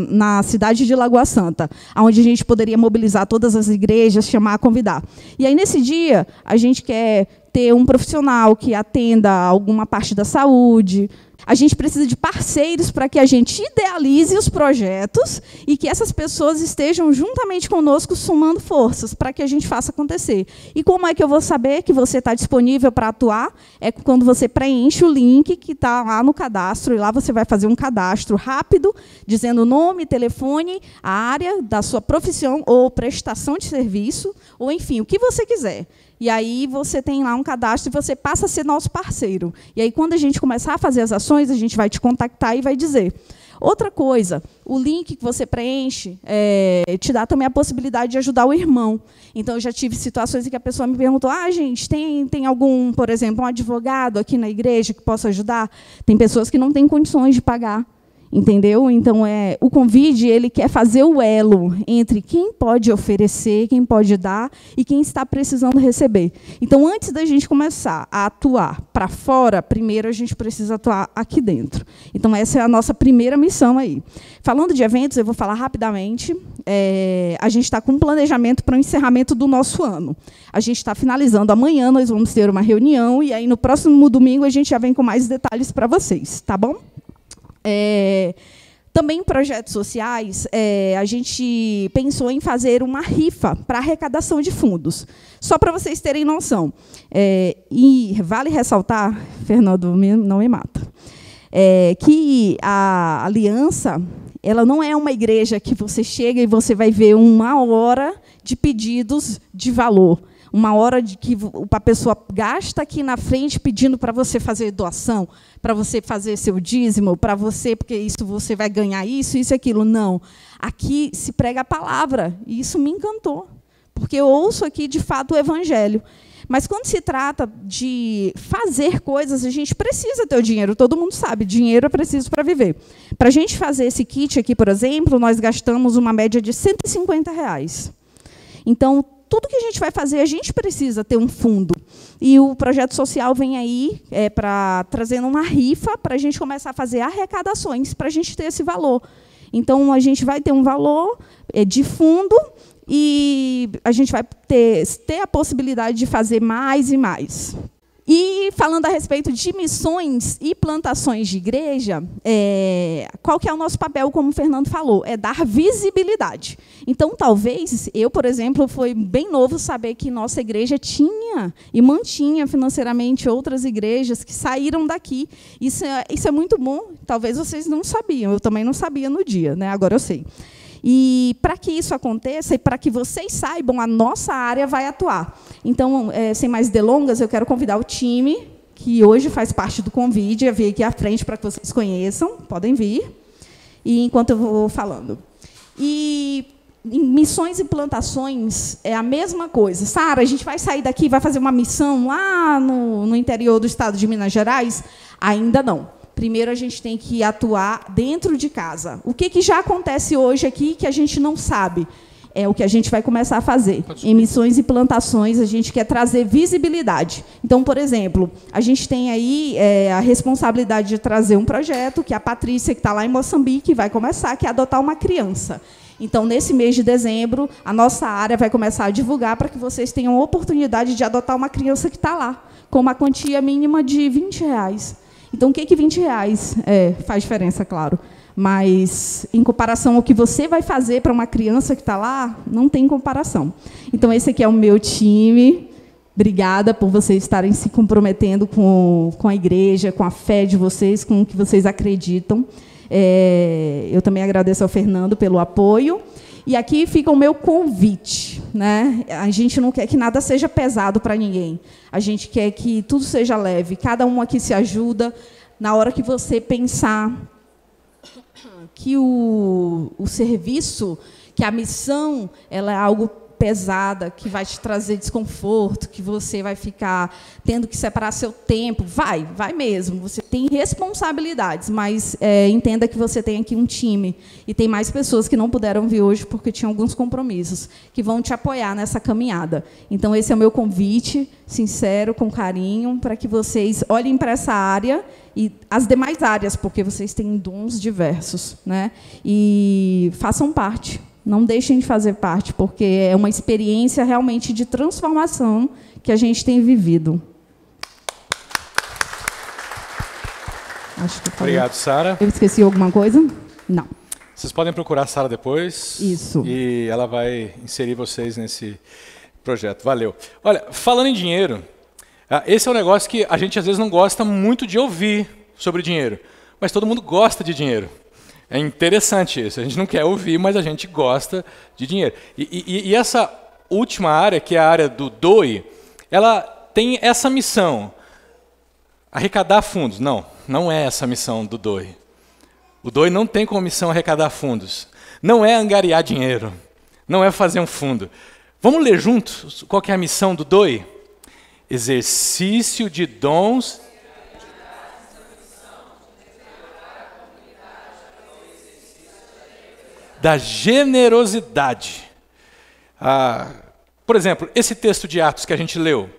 na cidade de Lagoa Santa, onde a gente poderia mobilizar todas as igrejas, chamar, convidar. E aí, nesse dia, a gente quer ter um profissional que atenda alguma parte da saúde. A gente precisa de parceiros para que a gente idealize os projetos e que essas pessoas estejam juntamente conosco, somando forças, para que a gente faça acontecer. E como é que eu vou saber que você está disponível para atuar? É quando você preenche o link que está lá no cadastro, e lá você vai fazer um cadastro rápido, dizendo o nome, telefone, a área da sua profissão ou prestação de serviço, ou, enfim, o que você quiser. E aí você tem lá um cadastro e você passa a ser nosso parceiro. E aí, quando a gente começar a fazer as ações, a gente vai te contactar e vai dizer. Outra coisa, o link que você preenche te dá também a possibilidade de ajudar o irmão. Então, eu já tive situações em que a pessoa me perguntou, gente, tem algum, por exemplo, um advogado aqui na igreja que possa ajudar? Tem pessoas que não têm condições de pagar. Entendeu? Então, o convite, ele quer fazer o elo entre quem pode oferecer, quem pode dar e quem está precisando receber. Então, antes da gente começar a atuar para fora, primeiro a gente precisa atuar aqui dentro. Então, essa é a nossa primeira missão aí. Falando de eventos, eu vou falar rapidamente. A gente está com um planejamento para o encerramento do nosso ano. A gente está finalizando amanhã, nós vamos ter uma reunião, e aí no próximo domingo a gente já vem com mais detalhes para vocês, tá bom? Também em projetos sociais, a gente pensou em fazer uma rifa para arrecadação de fundos. Só para vocês terem noção. E vale ressaltar, Fernando, não me mata, que a aliança, ela não é uma igreja que você chega e você vai ver uma hora de pedidos de valor. Uma hora de que a pessoa gasta aqui na frente pedindo para você fazer doação, para você fazer seu dízimo, para você, porque isso você vai ganhar isso e aquilo. Não. Aqui se prega a palavra, e isso me encantou, porque eu ouço aqui, de fato, o evangelho. Mas, quando se trata de fazer coisas, a gente precisa ter o dinheiro. Todo mundo sabe, dinheiro é preciso para viver. Para a gente fazer esse kit aqui, por exemplo, nós gastamos uma média de R$150. Então, tudo que a gente vai fazer, a gente precisa ter um fundo. E o projeto social vem aí trazendo uma rifa para a gente começar a fazer arrecadações, para a gente ter esse valor. Então, a gente vai ter um valor de fundo e a gente vai ter a possibilidade de fazer mais e mais. E, falando a respeito de missões e plantações de igreja, qual que é o nosso papel, como o Fernando falou? É dar visibilidade. Então, talvez, eu, por exemplo, foi bem novo saber que nossa igreja tinha e mantinha financeiramente outras igrejas que saíram daqui. Isso é muito bom. Talvez vocês não sabiam, eu também não sabia no dia, né? Agora eu sei. E, para que isso aconteça e para que vocês saibam, a nossa área vai atuar. Então, sem mais delongas, eu quero convidar o time que hoje faz parte do convite. Eu vim aqui à frente para que vocês conheçam, podem vir, e enquanto eu vou falando. E em missões e plantações é a mesma coisa. Sara, a gente vai sair daqui e vai fazer uma missão lá no interior do estado de Minas Gerais? Ainda não. Primeiro, a gente tem que atuar dentro de casa. O que já acontece hoje aqui que a gente não sabe? É o que a gente vai começar a fazer. Em missões e plantações, a gente quer trazer visibilidade. Então, por exemplo, a gente tem aí a responsabilidade de trazer um projeto, que a Patrícia, que está lá em Moçambique, vai começar, que é adotar uma criança. Então, nesse mês de dezembro, a nossa área vai começar a divulgar para que vocês tenham a oportunidade de adotar uma criança que está lá, com uma quantia mínima de R$20. Então, o que R$20 faz diferença, claro. Mas, em comparação ao que você vai fazer para uma criança que está lá, não tem comparação. Então, esse aqui é o meu time. Obrigada por vocês estarem se comprometendo com a igreja, com a fé de vocês, com o que vocês acreditam. Eu também agradeço ao Fernando pelo apoio. E aqui fica o meu convite, né? A gente não quer que nada seja pesado para ninguém. A gente quer que tudo seja leve. Cada um aqui se ajuda. Na hora que você pensar que o serviço, que a missão, ela é algo pesada, que vai te trazer desconforto, que você vai ficar tendo que separar seu tempo, vai mesmo. Você tem responsabilidades, mas entenda que você tem aqui um time e tem mais pessoas que não puderam vir hoje porque tinham alguns compromissos, que vão te apoiar nessa caminhada. Então, esse é o meu convite, sincero, com carinho, para que vocês olhem para essa área e as demais áreas, porque vocês têm dons diversos, né? E façam parte. Não deixem de fazer parte, porque é uma experiência realmente de transformação que a gente tem vivido. Acho que obrigado, Sara. Eu esqueci alguma coisa? Não. Vocês podem procurar a Sara depois. Isso. E ela vai inserir vocês nesse projeto. Valeu. Olha, falando em dinheiro, esse é um negócio que a gente às vezes não gosta muito de ouvir sobre dinheiro, mas todo mundo gosta de dinheiro. É interessante isso. A gente não quer ouvir, mas a gente gosta de dinheiro. E essa última área, que é a área do DOI, ela tem essa missão. Arrecadar fundos. Não é essa a missão do DOI. O DOI não tem como missão arrecadar fundos. Não é angariar dinheiro. Não é fazer um fundo. Vamos ler juntos qual que é a missão do DOI? Exercício de dons da generosidade. Por exemplo, esse texto de Atos que a gente leu.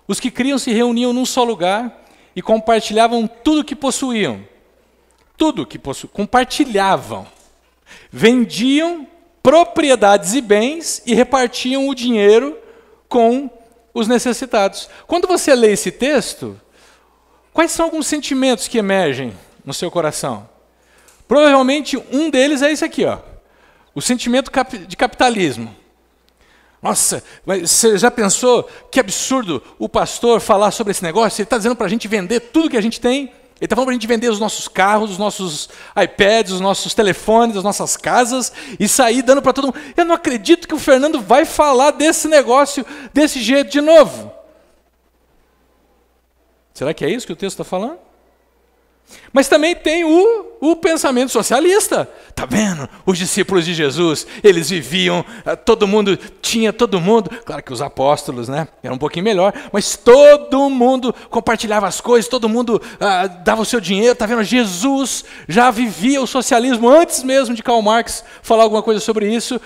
Os que criam se reuniam num só lugar e compartilhavam tudo que possuíam. Tudo que possuíam. Compartilhavam. Vendiam propriedades e bens e repartiam o dinheiro com os necessitados. Quando você lê esse texto, quais são alguns sentimentos que emergem no seu coração? Provavelmente um deles é esse aqui, ó. O sentimento de capitalismo. Nossa, mas você já pensou que absurdo o pastor falar sobre esse negócio? Ele está dizendo para a gente vender tudo que a gente tem. Ele está falando para a gente vender os nossos carros, os nossos iPads, os nossos telefones, as nossas casas e sair dando para todo mundo. Eu não acredito que o Fernando vai falar desse negócio desse jeito de novo. Será que é isso que o texto está falando? Mas também tem o pensamento socialista. Está vendo? Os discípulos de Jesus, eles viviam, todo mundo tinha todo mundo. Claro que os apóstolos, né, era um pouquinho melhor, mas todo mundo compartilhava as coisas, todo mundo dava o seu dinheiro. Está vendo? Jesus já vivia o socialismo antes mesmo de Karl Marx falar alguma coisa sobre isso.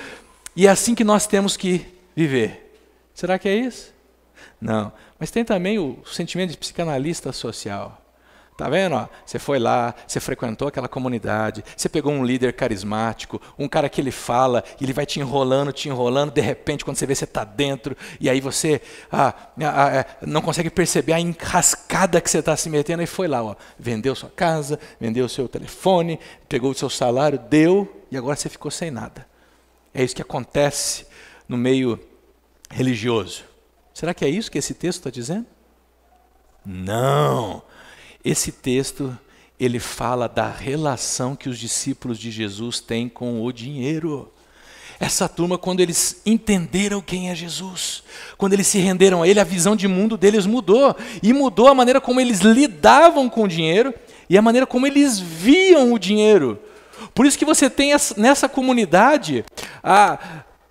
E é assim que nós temos que viver. Será que é isso? Não. Mas tem também o sentimento de psicanalista social. Tá vendo? Ó, você foi lá, você frequentou aquela comunidade, você pegou um líder carismático, um cara que ele fala, e ele vai te enrolando, de repente, quando você vê, você está dentro, e aí você não consegue perceber a enrascada que você está se metendo, e foi lá, ó, vendeu sua casa, vendeu o seu telefone, pegou o seu salário, deu, e agora você ficou sem nada. É isso que acontece no meio religioso. Será que é isso que esse texto está dizendo? Não! Esse texto, ele fala da relação que os discípulos de Jesus têm com o dinheiro. essa turma, quando eles entenderam quem é Jesus, quando eles se renderam a Ele, a visão de mundo deles mudou. E mudou a maneira como eles lidavam com o dinheiro e a maneira como eles viam o dinheiro. Por isso que você tem nessa comunidade,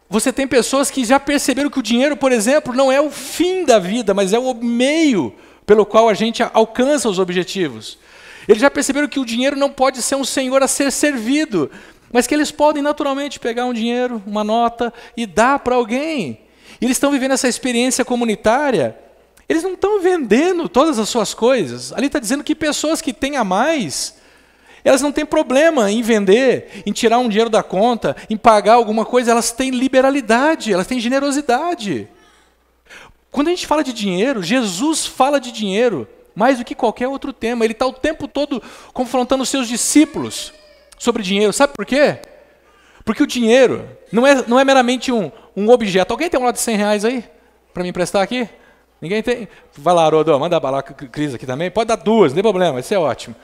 você tem pessoas que já perceberam que o dinheiro, por exemplo, não é o fim da vida, mas é o meio pelo qual a gente alcança os objetivos. Eles já perceberam que o dinheiro não pode ser um senhor a ser servido, mas que eles podem naturalmente pegar um dinheiro, uma nota e dar para alguém. E eles estão vivendo essa experiência comunitária. Eles não estão vendendo todas as suas coisas. Ali está dizendo que pessoas que têm a mais, elas não têm problema em vender, em tirar um dinheiro da conta, em pagar alguma coisa. Elas têm liberalidade, elas têm generosidade. Quando a gente fala de dinheiro, Jesus fala de dinheiro mais do que qualquer outro tema. Ele está o tempo todo confrontando os seus discípulos sobre dinheiro. Sabe por quê? Porque o dinheiro não é meramente um objeto. Alguém tem um nota de R$100 aí para me emprestar aqui? Ninguém tem? Vai lá, Haroldo, manda bala a Cris aqui também. Pode dar duas, não tem problema, isso é ótimo.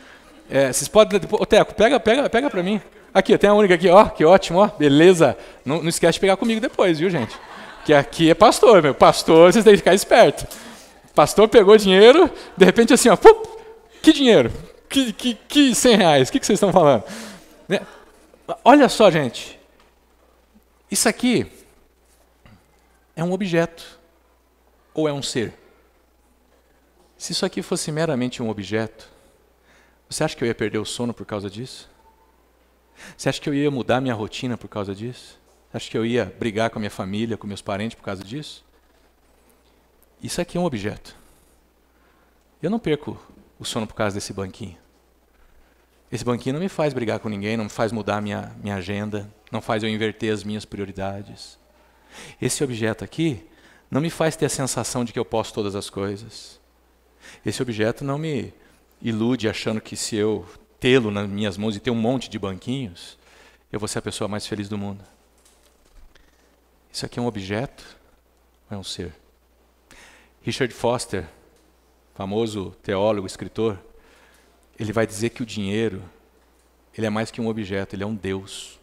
Vocês podem... Ô, Teco, pega para mim. Aqui, tem a única aqui, ó, que ótimo, ó, beleza. Não esquece de pegar comigo depois, viu, gente? Que aqui é pastor, meu. Pastor, vocês têm que ficar esperto. Pastor pegou dinheiro, de repente assim, ó, pup, que dinheiro? Que R$100? O que vocês estão falando? Olha só, gente. Isso aqui é um objeto ou é um ser? Se isso aqui fosse meramente um objeto, você acha que eu ia perder o sono por causa disso? Você acha que eu ia mudar minha rotina por causa disso? Você acha que eu ia brigar com a minha família, com meus parentes por causa disso? Isso aqui é um objeto. Eu não perco o sono por causa desse banquinho. Esse banquinho não me faz brigar com ninguém, não me faz mudar minha agenda, não faz eu inverter as minhas prioridades. Esse objeto aqui não me faz ter a sensação de que eu posso todas as coisas. Esse objeto não me ilude achando que se eu tê-lo nas minhas mãos e ter um monte de banquinhos, eu vou ser a pessoa mais feliz do mundo. Isso aqui é um objeto ou é um ser? Richard Foster, famoso teólogo, escritor, ele vai dizer que o dinheiro, ele é mais que um objeto, ele é um Deus.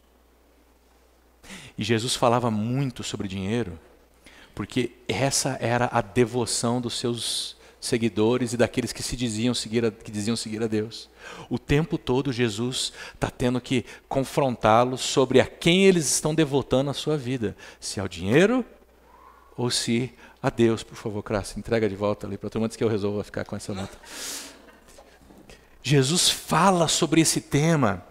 E Jesus falava muito sobre dinheiro, porque essa era a devoção dos seus seguidores e daqueles que diziam seguir a Deus. O tempo todo Jesus está tendo que confrontá-los sobre a quem eles estão devotando a sua vida. Se ao dinheiro ou se a Deus. Por favor, Crasso, entrega de volta ali para a turma antes que eu resolva ficar com essa nota. Jesus fala sobre esse tema.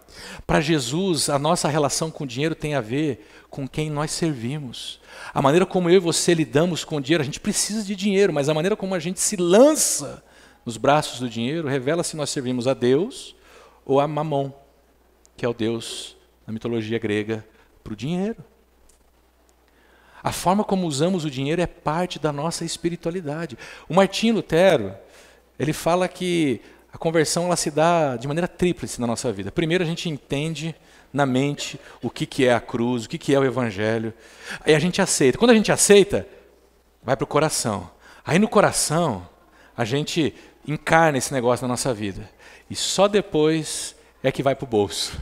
Para Jesus, a nossa relação com o dinheiro tem a ver com quem nós servimos. A maneira como eu e você lidamos com o dinheiro, a gente precisa de dinheiro, mas a maneira como a gente se lança nos braços do dinheiro revela se nós servimos a Deus ou a Mamon, que é o Deus, na mitologia grega, para o dinheiro. A forma como usamos o dinheiro é parte da nossa espiritualidade. O Martinho Lutero, ele fala que a conversão ela se dá de maneira tríplice na nossa vida. Primeiro a gente entende na mente o que é a cruz, o que é o evangelho. Aí a gente aceita. Quando a gente aceita, vai para o coração. Aí no coração, a gente encarna esse negócio na nossa vida. E só depois é que vai para o bolso.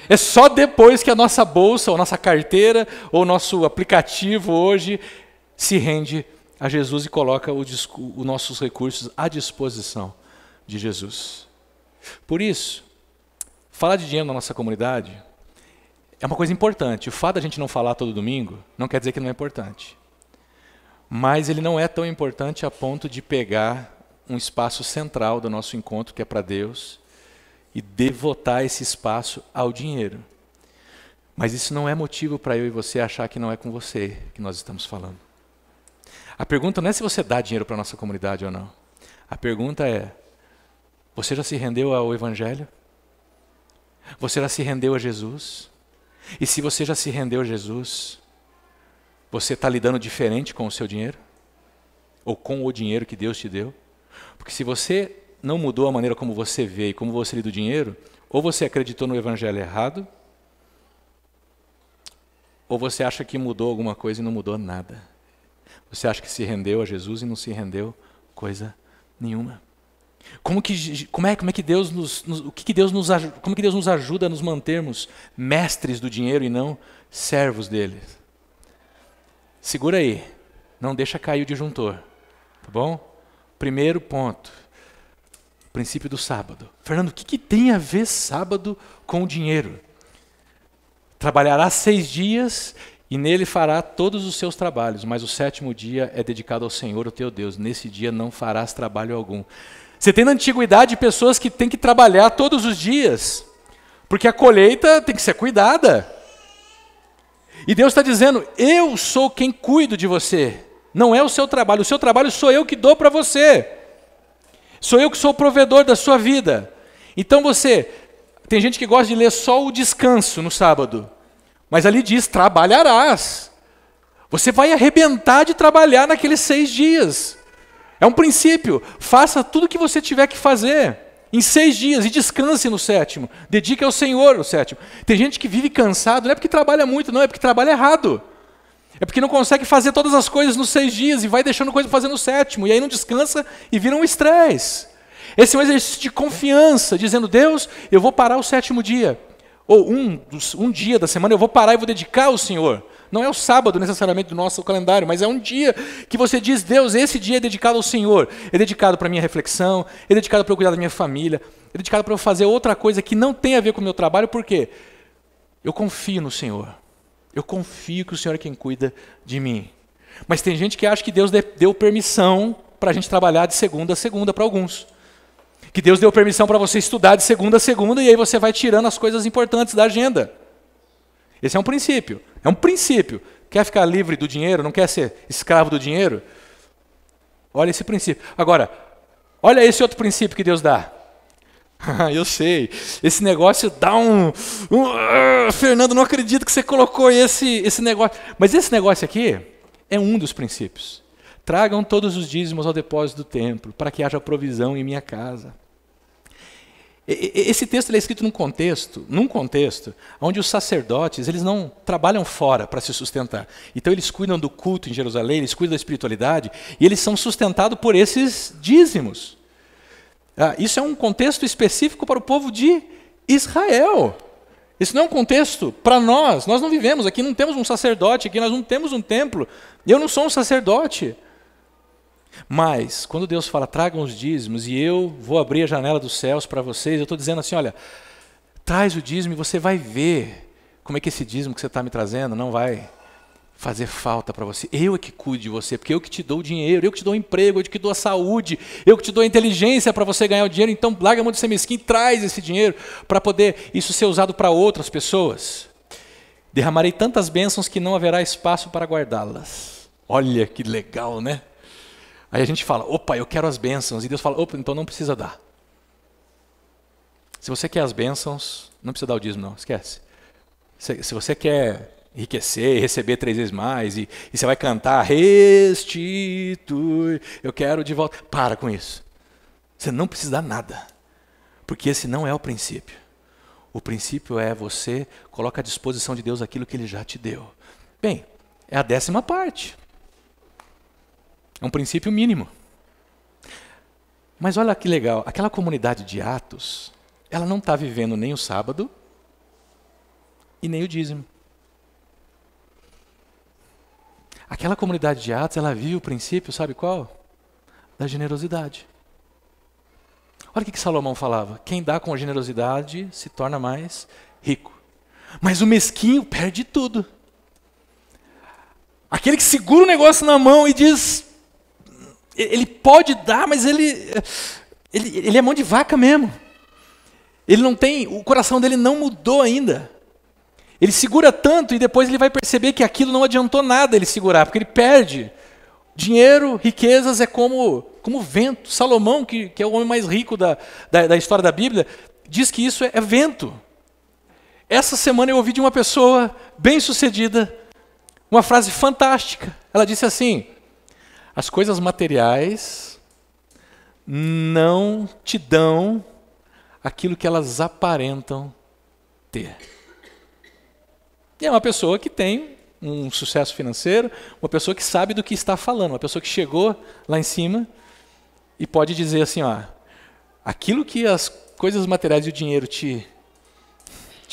É só depois que a nossa bolsa, ou nossa carteira, ou nosso aplicativo hoje se rende a Jesus e coloca os nossos recursos à disposição de Jesus. Por isso, falar de dinheiro na nossa comunidade é uma coisa importante. O fato de a gente não falar todo domingo não quer dizer que não é importante. Mas ele não é tão importante a ponto de pegar um espaço central do nosso encontro, que é para Deus, e devotar esse espaço ao dinheiro. Mas isso não é motivo para eu e você achar que não é com você que nós estamos falando. A pergunta não é se você dá dinheiro para a nossa comunidade ou não. A pergunta é, você já se rendeu ao Evangelho? Você já se rendeu a Jesus? E se você já se rendeu a Jesus, você está lidando diferente com o seu dinheiro? Ou com o dinheiro que Deus te deu? Porque se você não mudou a maneira como você vê e como você lida o dinheiro, ou você acreditou no evangelho errado, ou você acha que mudou alguma coisa e não mudou nada. Você acha que se rendeu a Jesus e não se rendeu coisa nenhuma. Como que Deus nos ajuda a nos mantermos mestres do dinheiro e não servos dele? Segura aí, não deixa cair o disjuntor, tá bom? Primeiro ponto, princípio do sábado. Fernando, o que tem a ver sábado com o dinheiro? Trabalhará 6 dias e nele fará todos os seus trabalhos, mas o 7º dia é dedicado ao Senhor, o teu Deus. Nesse dia não farás trabalho algum. Você tem na antiguidade pessoas que têm que trabalhar todos os dias, porque a colheita tem que ser cuidada. E Deus está dizendo, eu sou quem cuido de você. Não é o seu trabalho sou eu que dou para você. Sou eu que sou o provedor da sua vida. Então tem gente que gosta de ler só o descanso no sábado, mas ali diz, trabalharás. Você vai arrebentar de trabalhar naqueles 6 dias. É um princípio, faça tudo o que você tiver que fazer em 6 dias e descanse no 7º. Dedique ao Senhor o 7º. Tem gente que vive cansado, não é porque trabalha muito, não, é porque trabalha errado. É porque não consegue fazer todas as coisas nos 6 dias e vai deixando coisa para fazer no 7º. E aí não descansa e vira um estresse. Esse é um exercício de confiança, dizendo, Deus, eu vou parar o 7º dia. Ou um dia da semana eu vou parar e vou dedicar ao Senhor. Não é o sábado necessariamente do nosso calendário, mas é um dia que você diz, Deus, esse dia é dedicado ao Senhor. É dedicado para a minha reflexão, é dedicado para eu cuidar da minha família, é dedicado para eu fazer outra coisa que não tem a ver com o meu trabalho, por quê? Eu confio no Senhor. Eu confio que o Senhor é quem cuida de mim. Mas tem gente que acha que Deus deu permissão para a gente trabalhar de segunda a segunda para alguns. Que Deus deu permissão para você estudar de segunda a segunda e aí você vai tirando as coisas importantes da agenda. Esse é um princípio. É um princípio. Quer ficar livre do dinheiro? Não quer ser escravo do dinheiro? Olha esse princípio. Agora, olha esse outro princípio que Deus dá. Eu sei. Esse negócio dá Fernando, não acredito que você colocou esse negócio. Mas esse negócio aqui é um dos princípios. Tragam todos os dízimos ao depósito do templo, para que haja provisão em minha casa. Esse texto é escrito num contexto onde os sacerdotes eles não trabalham fora para se sustentar. Então eles cuidam do culto em Jerusalém, eles cuidam da espiritualidade, e eles são sustentados por esses dízimos. Isso é um contexto específico para o povo de Israel. Isso não é um contexto para nós. Nós não vivemos, aqui não temos um sacerdote, aqui nós não temos um templo. Eu não sou um sacerdote. Mas, quando Deus fala, tragam os dízimos e eu vou abrir a janela dos céus para vocês, eu estou dizendo assim, olha, traz o dízimo e você vai ver como é que esse dízimo que você está me trazendo não vai fazer falta para você. Eu é que cuido de você, porque eu que te dou o dinheiro, eu que te dou o emprego, eu que te dou a saúde, eu que te dou a inteligência para você ganhar o dinheiro, então larga a mão de ser mesquinho e traz esse dinheiro para poder isso ser usado para outras pessoas. Derramarei tantas bênçãos que não haverá espaço para guardá-las. Olha que legal, né? Aí a gente fala, opa, eu quero as bênçãos. E Deus fala, opa, então não precisa dar. Se você quer as bênçãos, não precisa dar o dízimo, não, esquece. Se você quer enriquecer e receber 3 vezes mais, e você vai cantar, restitui, eu quero de volta. Para com isso. Você não precisa dar nada. Porque esse não é o princípio. O princípio é você coloca à disposição de Deus aquilo que Ele já te deu. Bem, é a 10ª parte. É um princípio mínimo. Mas olha que legal, aquela comunidade de Atos, ela não está vivendo nem o sábado e nem o dízimo. Aquela comunidade de Atos, ela vive o princípio, sabe qual? Da generosidade. Olha o que Salomão falava, quem dá com generosidade se torna mais rico. Mas o mesquinho perde tudo. Aquele que segura o negócio na mão e diz... Ele pode dar, mas ele é mão de vaca mesmo. Ele não tem, o coração dele não mudou ainda. Ele segura tanto e depois ele vai perceber que aquilo não adiantou nada ele segurar, porque ele perde. Dinheiro, riquezas é como vento. Salomão, que é o homem mais rico da história da Bíblia, diz que isso é vento. Essa semana eu ouvi de uma pessoa bem-sucedida uma frase fantástica. Ela disse assim: as coisas materiais não te dão aquilo que elas aparentam ter. E é uma pessoa que tem um sucesso financeiro, uma pessoa que sabe do que está falando, uma pessoa que chegou lá em cima e pode dizer assim, ó, Aquilo que as coisas materiais e o dinheiro te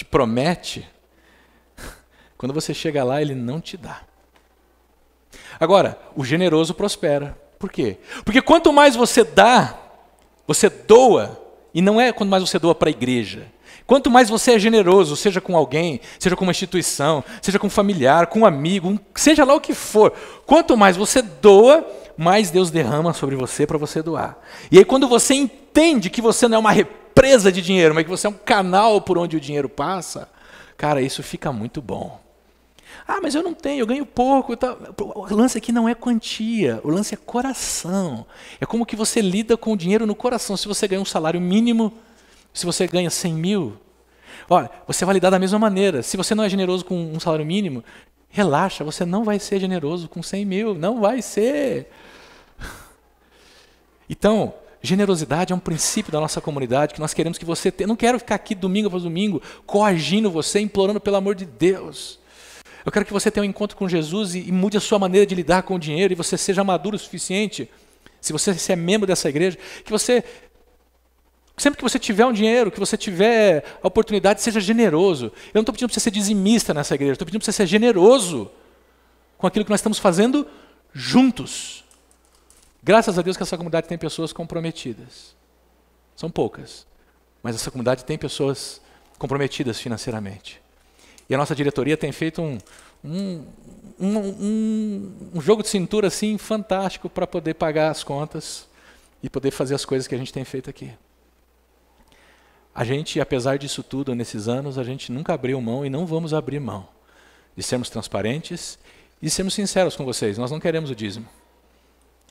promete, quando você chega lá, ele não te dá. Agora, o generoso prospera. Por quê? Porque quanto mais você dá, você doa, e não é quanto mais você doa para a igreja. Quanto mais você é generoso, seja com alguém, seja com uma instituição, seja com um familiar, com um amigo, seja lá o que for, quanto mais você doa, mais Deus derrama sobre você para você doar. E aí quando você entende que você não é uma represa de dinheiro, mas que você é um canal por onde o dinheiro passa, cara, isso fica muito bom. Ah, mas eu não tenho, eu ganho pouco. O lance aqui não é quantia, o lance é coração. É como que você lida com o dinheiro no coração. Se você ganha um salário mínimo, se você ganha 100 mil, olha, você vai lidar da mesma maneira. Se você não é generoso com um salário mínimo, relaxa, você não vai ser generoso com 100 mil, não vai ser. Então, generosidade é um princípio da nossa comunidade que nós queremos que você tenha. Não quero ficar aqui domingo após domingo coagindo você, implorando pelo amor de Deus. Eu quero que você tenha um encontro com Jesus e mude a sua maneira de lidar com o dinheiro e você seja maduro o suficiente, se você é membro dessa igreja, que você, sempre que você tiver um dinheiro, que você tiver a oportunidade, seja generoso. Eu não estou pedindo para você ser dizimista nessa igreja, estou pedindo para você ser generoso com aquilo que nós estamos fazendo juntos. Graças a Deus que essa comunidade tem pessoas comprometidas. São poucas, mas essa comunidade tem pessoas comprometidas financeiramente. E a nossa diretoria tem feito um jogo de cintura assim fantástico para poder pagar as contas e poder fazer as coisas que a gente tem feito aqui. A gente, apesar disso tudo, nesses anos, a gente nunca abriu mão e não vamos abrir mão de sermos transparentes e de sermos sinceros com vocês. Nós não queremos o dízimo.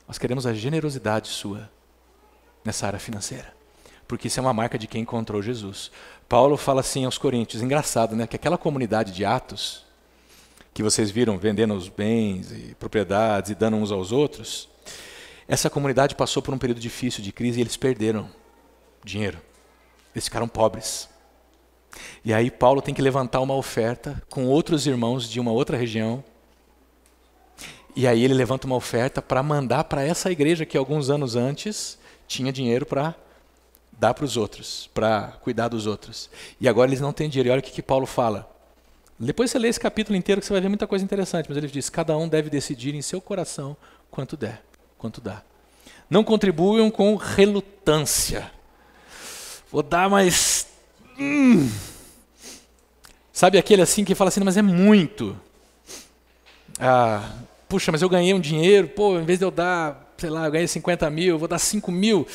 Nós queremos a generosidade sua nessa área financeira. Porque isso é uma marca de quem encontrou Jesus. Paulo fala assim aos Coríntios, engraçado, né? Que aquela comunidade de Atos, que vocês viram vendendo os bens e propriedades e dando uns aos outros, essa comunidade passou por um período difícil de crise e eles perderam dinheiro. Eles ficaram pobres. E aí Paulo tem que levantar uma oferta com outros irmãos de uma outra região. E aí ele levanta uma oferta para mandar para essa igreja que alguns anos antes tinha dinheiro para dar para os outros, para cuidar dos outros. E agora eles não têm dinheiro. E olha o que Paulo fala. Depois você lê esse capítulo inteiro que você vai ver muita coisa interessante. Mas ele diz, cada um deve decidir em seu coração quanto der, quanto dá. Não contribuam com relutância. Vou dar, mas... Sabe aquele assim que fala assim, mas é muito. Puxa, mas eu ganhei um dinheiro, pô, em vez de eu dar, sei lá, eu ganhei 50 mil, eu vou dar 5 mil.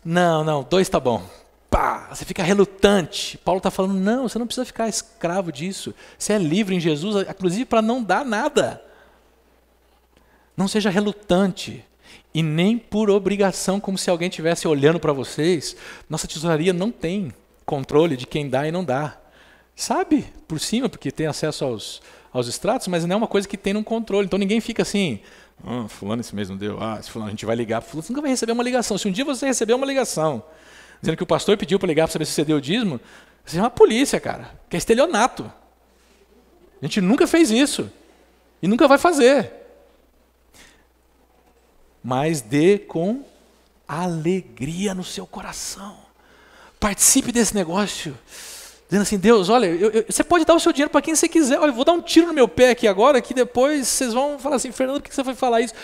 Não, 2 tá bom. Pá, você fica relutante. Paulo está falando, não, você não precisa ficar escravo disso. Você é livre em Jesus, inclusive para não dar nada. Não seja relutante. E nem por obrigação, como se alguém estivesse olhando para vocês. Nossa tesouraria não tem controle de quem dá e não dá. Sabe, por cima, porque tem acesso aos extratos, mas não é uma coisa que tem no controle. Então ninguém fica assim, fulano esse mês não deu, esse fulano a gente vai ligar. Fulano, você nunca vai receber uma ligação. Se um dia você receber uma ligação, dizendo que o pastor pediu para ligar para saber se você deu o dízimo, você chama a polícia, cara, que é estelionato. A gente nunca fez isso. E nunca vai fazer. Mas dê com alegria no seu coração. Participe desse negócio. Dizendo assim, Deus, olha, você pode dar o seu dinheiro para quem você quiser. Olha, eu vou dar um tiro no meu pé aqui agora, que depois vocês vão falar assim, Fernando, por que você foi falar isso?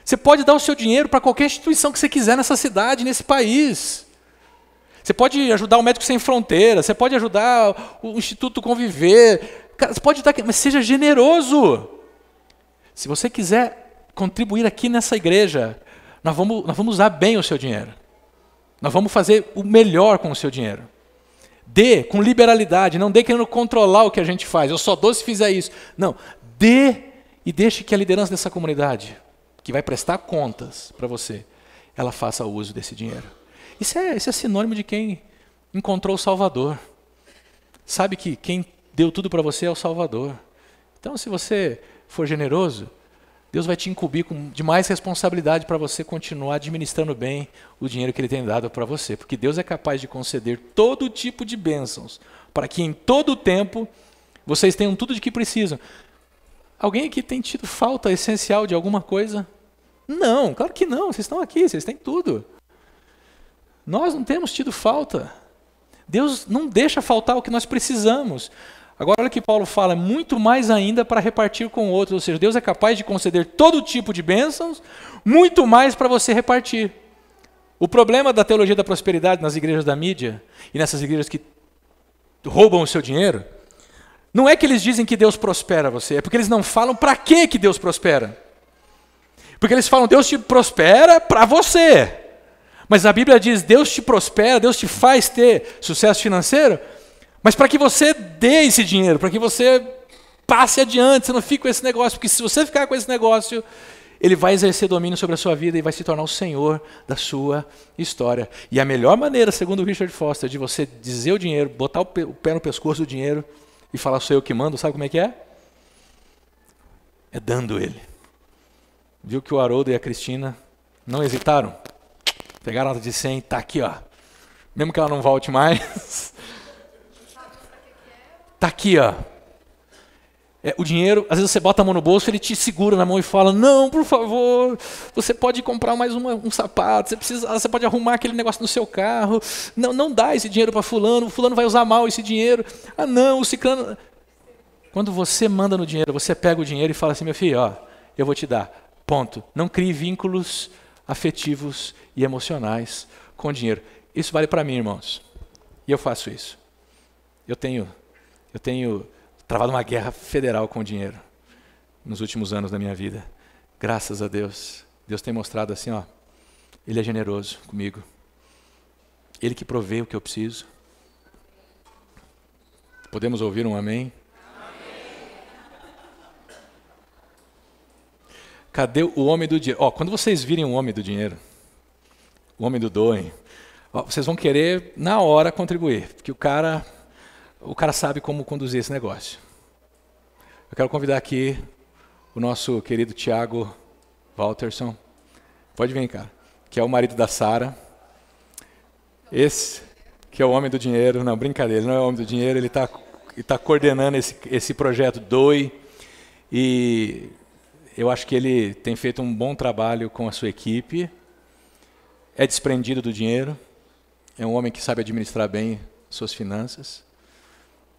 Você pode dar o seu dinheiro para qualquer instituição que você quiser nessa cidade, nesse país. Você pode ajudar o Médicos Sem Fronteiras, você pode ajudar o Instituto Conviver. Cara, você pode dar, mas seja generoso. Se você quiser contribuir aqui nessa igreja, nós vamos usar bem o seu dinheiro. Nós vamos fazer o melhor com o seu dinheiro. Dê com liberalidade, não dê querendo controlar o que a gente faz. Eu só dou se fizer isso. Não, dê e deixe que a liderança dessa comunidade, que vai prestar contas para você, ela faça o uso desse dinheiro. Isso é sinônimo de quem encontrou o Salvador. Sabe que quem deu tudo para você é o Salvador. Então, se você for generoso, Deus vai te incumbir de mais responsabilidade para você continuar administrando bem o dinheiro que Ele tem dado para você. Porque Deus é capaz de conceder todo tipo de bênçãos, para que em todo o tempo vocês tenham tudo de que precisam. Alguém aqui tem tido falta essencial de alguma coisa? Não, claro que não. Vocês estão aqui, vocês têm tudo. Nós não temos tido falta. Deus não deixa faltar o que nós precisamos. Agora, olha o que Paulo fala, muito mais ainda para repartir com outros. Ou seja, Deus é capaz de conceder todo tipo de bênçãos, muito mais para você repartir. O problema da teologia da prosperidade nas igrejas da mídia, e nessas igrejas que roubam o seu dinheiro, não é que eles dizem que Deus prospera você, é porque eles não falam para que Deus prospera. Porque eles falam, Deus te prospera para você. Mas a Bíblia diz, Deus te prospera, Deus te faz ter sucesso financeiro, mas para que você dê esse dinheiro, para que você passe adiante, você não fique com esse negócio, porque se você ficar com esse negócio, ele vai exercer domínio sobre a sua vida e vai se tornar o Senhor da sua história. E a melhor maneira, segundo o Richard Foster, de você dizer o dinheiro, botar o pé no pescoço do dinheiro e falar, sou eu que mando, sabe como é que é? É dando ele. Viu que o Haroldo e a Cristina não hesitaram? Pegaram a nota de 100, está aqui, ó. Mesmo que ela não volte mais. Está aqui, ó. O dinheiro, às vezes você bota a mão no bolso, ele te segura na mão e fala, não, por favor, você pode comprar mais um sapato, você pode arrumar aquele negócio no seu carro, não dá esse dinheiro para fulano, o fulano vai usar mal esse dinheiro. Ah não, o ciclano... Quando você manda no dinheiro, você pega o dinheiro e fala assim, meu filho, ó, eu vou te dar, ponto. Não crie vínculos afetivos e emocionais com o dinheiro. Isso vale para mim, irmãos. E eu faço isso. Eu tenho travado uma guerra federal com o dinheiro nos últimos anos da minha vida. Graças a Deus. Deus tem mostrado assim, ó, Ele é generoso comigo. Ele que provê o que eu preciso. Podemos ouvir um amém? Cadê o homem do dinheiro? Quando vocês virem um homem do dinheiro, o homem do doem, vocês vão querer na hora contribuir, porque o cara sabe como conduzir esse negócio. Eu quero convidar aqui o nosso querido Tiago Walterson. Pode vir, cara. Que é o marido da Sara. Esse que é o homem do dinheiro. Não, brincadeira, ele não é o homem do dinheiro, ele está coordenando esse projeto DOE. E eu acho que ele tem feito um bom trabalho com a sua equipe. É desprendido do dinheiro. É um homem que sabe administrar bem suas finanças.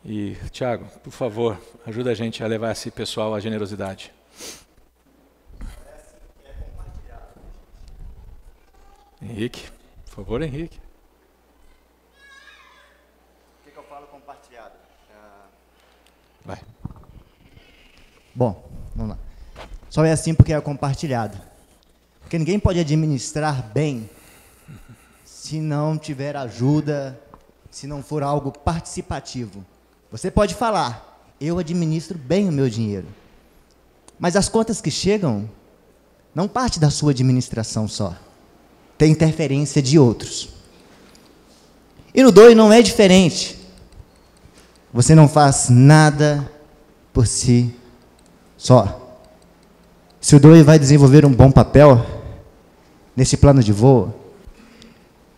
E, Tiago, por favor, ajuda a gente a levar esse pessoal à generosidade. Henrique, por favor, Henrique. O que eu falo compartilhado? Vai. Bom, vamos lá. Só é assim porque é compartilhado. Porque ninguém pode administrar bem se não tiver ajuda, se não for algo participativo. Você pode falar, eu administro bem o meu dinheiro. Mas as contas que chegam não parte da sua administração só. Tem interferência de outros. E no DOE não é diferente. Você não faz nada por si só. Se o DOE vai desenvolver um bom papel nesse plano de voo,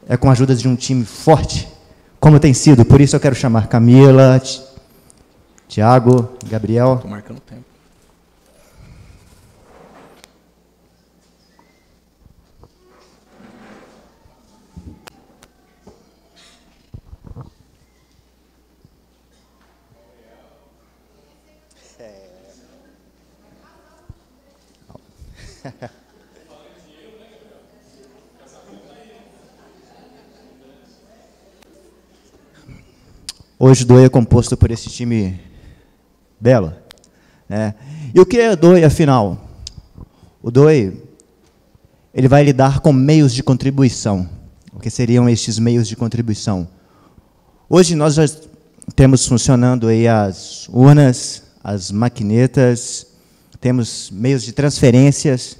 é com a ajuda de um time forte, como tem sido. Por isso eu quero chamar Camila, Tiago, Gabriel. Estou marcando o tempo. Hoje o DOE é composto por esse time belo. E o que é o DOE, afinal? O DOE ele vai lidar com meios de contribuição. O que seriam estes meios de contribuição? Hoje nós já temos funcionando aí as urnas, as maquinetas, temos meios de transferências,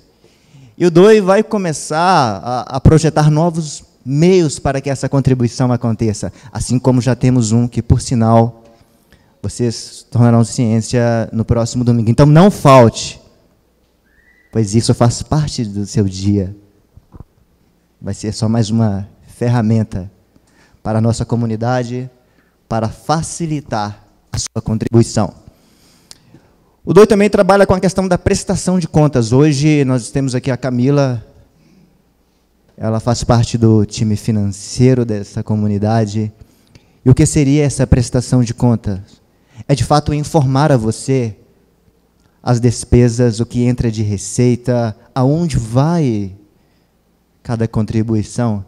e o DOE vai começar a projetar novos meios para que essa contribuição aconteça, assim como já temos um que, por sinal, vocês tornarão ciência no próximo domingo. Então, não falte, pois isso faz parte do seu dia. Vai ser só mais uma ferramenta para a nossa comunidade, para facilitar a sua contribuição. O DOE também trabalha com a questão da prestação de contas. Hoje nós temos aqui a Camila ela faz parte do time financeiro dessa comunidade. E o que seria essa prestação de contas? É de fato informar a você as despesas, o que entra de receita, aonde vai cada contribuição,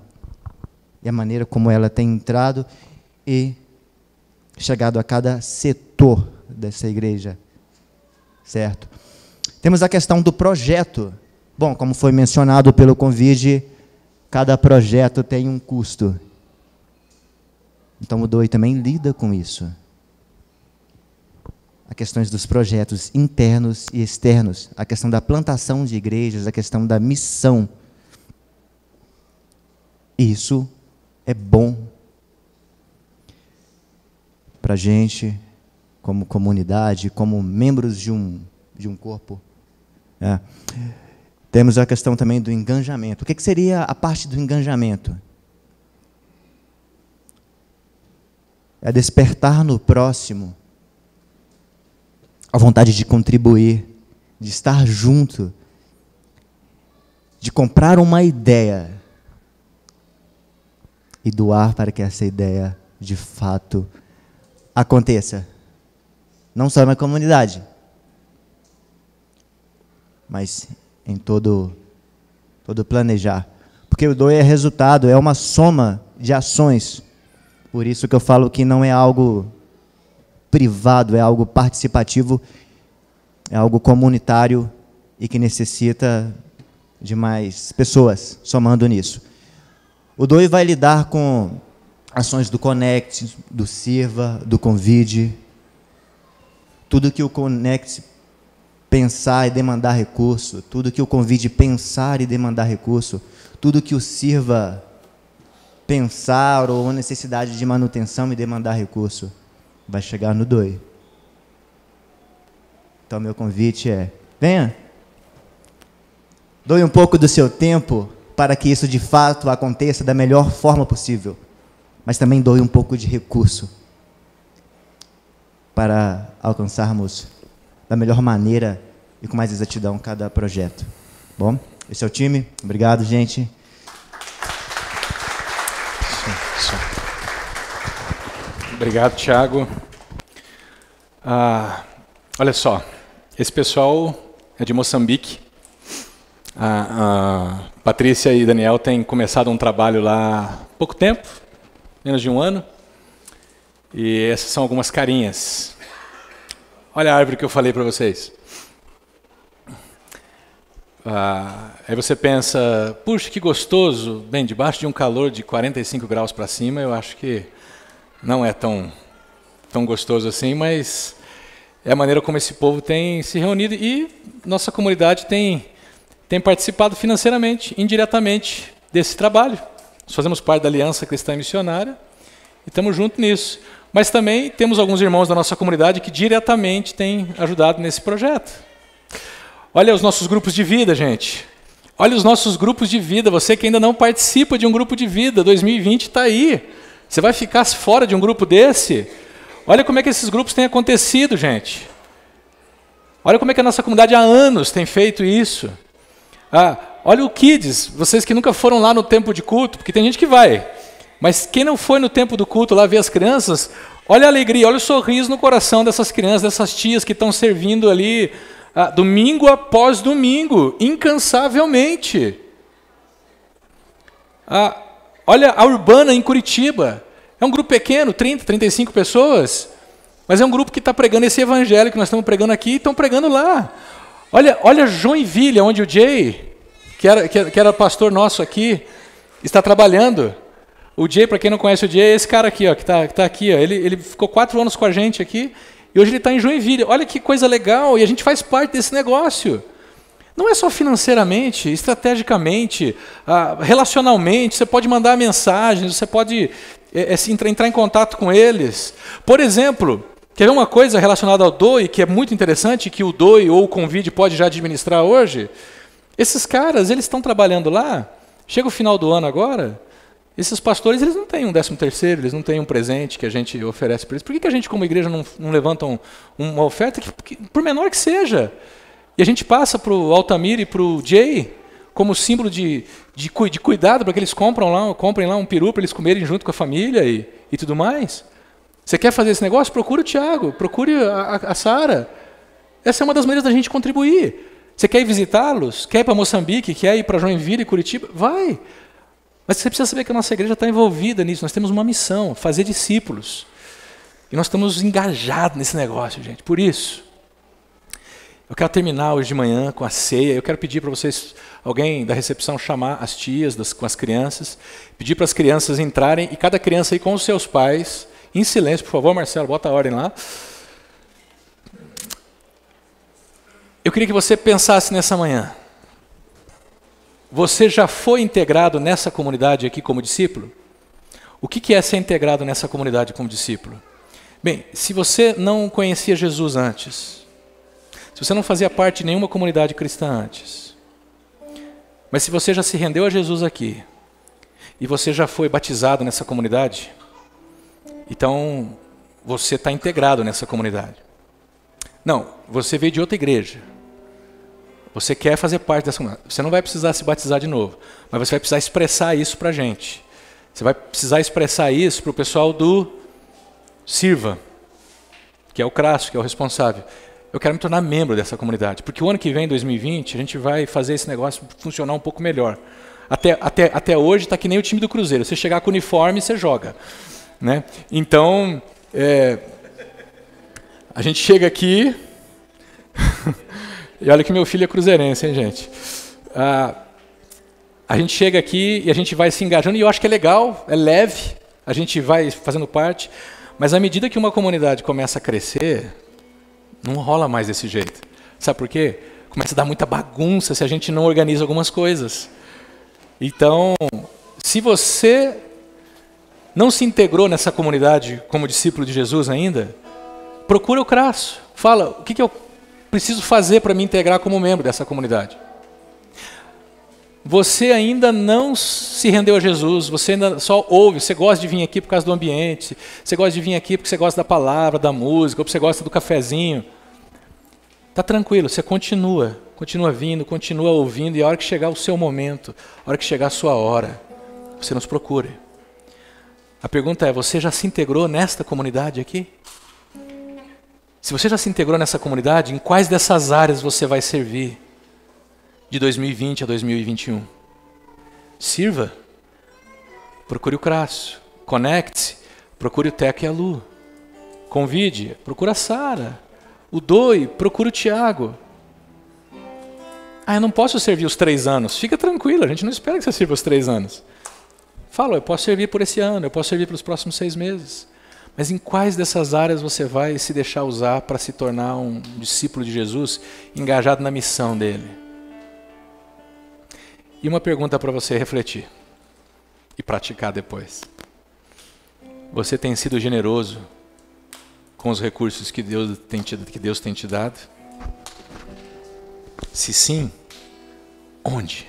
e a maneira como ela tem entrado e chegado a cada setor dessa igreja, certo? Temos a questão do projeto. Bom, como foi mencionado pelo convite, cada projeto tem um custo. Então o DOI também lida com isso. As questões dos projetos internos e externos, a questão da plantação de igrejas, a questão da missão. Isso é bom para a gente, como comunidade, como membros de um corpo. Temos a questão também do engajamento. O que seria a parte do engajamento? É despertar no próximo a vontade de contribuir, de estar junto, de comprar uma ideia e doar para que essa ideia, de fato, aconteça. Não só na comunidade, mas em todo planejar. Porque o DOI é resultado, é uma soma de ações. Por isso que eu falo que não é algo privado, é algo participativo, é algo comunitário e que necessita de mais pessoas somando nisso. O DOI vai lidar com ações do Connect, do Sirva, do Convide, tudo que o Connect pensar e demandar recurso, tudo que o Convide pensar e demandar recurso, tudo que o Sirva pensar ou necessidade de manutenção e demandar recurso, vai chegar no DOI. Então, meu convite é, venha, doe um pouco do seu tempo para que isso de fato aconteça da melhor forma possível, mas também doe um pouco de recurso para alcançarmos da melhor maneira e com mais exatidão cada projeto. Bom, esse é o time. Obrigado, gente. Obrigado, Thiago. Olha só, esse pessoal é de Moçambique. A Patrícia e Daniel têm começado um trabalho lá há pouco tempo, menos de um ano. E essas são algumas carinhas. Olha a árvore que eu falei para vocês. Aí você pensa, puxa, que gostoso. Bem, debaixo de um calor de 45 graus para cima, eu acho que não é tão gostoso assim, mas é a maneira como esse povo tem se reunido e nossa comunidade tem participado financeiramente, indiretamente, desse trabalho. Nós fazemos parte da Aliança Cristã e Missionária e estamos juntos nisso. Mas também temos alguns irmãos da nossa comunidade que diretamente têm ajudado nesse projeto. Olha os nossos grupos de vida, gente. Olha os nossos grupos de vida. Você que ainda não participa de um grupo de vida, 2020 está aí. Você vai ficar fora de um grupo desse? Olha como é que esses grupos têm acontecido, gente. Olha como é que a nossa comunidade há anos tem feito isso. Olha o Kids, vocês que nunca foram lá no tempo de culto, porque tem gente que vai. Mas quem não foi no tempo do culto lá ver as crianças, olha a alegria, olha o sorriso no coração dessas crianças, dessas tias que estão servindo ali domingo após domingo, incansavelmente. Olha a Urbana em Curitiba, é um grupo pequeno, 30, 35 pessoas, mas é um grupo que está pregando esse evangelho que nós estamos pregando aqui e estão pregando lá. Olha Joinville, onde o Jay, que era pastor nosso aqui, está trabalhando. O Jay, para quem não conhece o Jay, é esse cara aqui, ó, que está aqui. Ó. Ele ficou 4 anos com a gente aqui e hoje ele está em Joinville. Olha que coisa legal, e a gente faz parte desse negócio. Não é só financeiramente, estrategicamente, relacionalmente. Você pode mandar mensagens, você pode entrar em contato com eles. Por exemplo, quer ver uma coisa relacionada ao DOI, que é muito interessante, que o DOI ou o Convide pode já administrar hoje? Esses caras, eles estão trabalhando lá, chega o final do ano agora, esses pastores, eles não têm um 13º, eles não têm um presente que a gente oferece para eles. Por que a gente, como igreja, não levanta uma oferta, por menor que seja? E a gente passa para o Altamir e para o Jay como símbolo de cuidado para que eles comprem lá um peru para eles comerem junto com a família e tudo mais. Você quer fazer esse negócio? Procure o Tiago, procure a Sara. Essa é uma das maneiras da gente contribuir. Você quer ir visitá-los? Quer ir para Moçambique? Quer ir para Joinville e Curitiba? Vai! Mas você precisa saber que a nossa igreja está envolvida nisso. Nós temos uma missão, fazer discípulos. E nós estamos engajados nesse negócio, gente. Por isso, eu quero terminar hoje de manhã com a ceia. Eu quero pedir para vocês, alguém da recepção, chamar as tias com as crianças. Pedir para as crianças entrarem e cada criança ir com os seus pais. Em silêncio, por favor, Marcelo, bota a ordem lá. Eu queria que você pensasse nessa manhã. Você já foi integrado nessa comunidade aqui como discípulo? O que é ser integrado nessa comunidade como discípulo? Bem, se você não conhecia Jesus antes, se você não fazia parte de nenhuma comunidade cristã antes, mas se você já se rendeu a Jesus aqui, e você já foi batizado nessa comunidade, então você está integrado nessa comunidade. Não, você veio de outra igreja. Você quer fazer parte dessa comunidade. Você não vai precisar se batizar de novo, mas você vai precisar expressar isso para a gente. Você vai precisar expressar isso para o pessoal do Sirva, que é o Crasso, que é o responsável. Eu quero me tornar membro dessa comunidade, porque o ano que vem, 2020, a gente vai fazer esse negócio funcionar um pouco melhor. Até hoje está que nem o time do Cruzeiro. Você chegar com o uniforme, você joga. Né? Então, a gente chega aqui... E olha que meu filho é cruzeirense, hein, gente? A gente chega aqui e a gente vai se engajando, e eu acho que é legal, é leve, a gente vai fazendo parte, mas à medida que uma comunidade começa a crescer, não rola mais desse jeito. Sabe por quê? Começa a dar muita bagunça se a gente não organiza algumas coisas. Então, se você não se integrou nessa comunidade como discípulo de Jesus ainda, procura o Crasso. Fala, o que eu preciso fazer para me integrar como membro dessa comunidade? Você ainda não se rendeu a Jesus, você ainda só ouve, você gosta de vir aqui por causa do ambiente, você gosta de vir aqui porque você gosta da palavra, da música, ou porque você gosta do cafezinho. Está tranquilo, você continua vindo, continua ouvindo, e a hora que chegar o seu momento, a hora que chegar a sua hora, você nos procure. A pergunta é, você já se integrou nesta comunidade aqui? Se você já se integrou nessa comunidade, em quais dessas áreas você vai servir de 2020 a 2021? Sirva. Procure o Crasso. Conecte-se. Procure o Teco e a Lu. Convide. Procure a Sara. O Doi. Procure o Tiago. Eu não posso servir os 3 anos. Fica tranquilo, a gente não espera que você sirva os 3 anos. Fala, eu posso servir por esse ano, eu posso servir pelos próximos 6 meses. Mas em quais dessas áreas você vai se deixar usar para se tornar um discípulo de Jesus, engajado na missão dele? E uma pergunta para você refletir e praticar depois. Você tem sido generoso com os recursos que Deus tem te dado? Se sim, onde?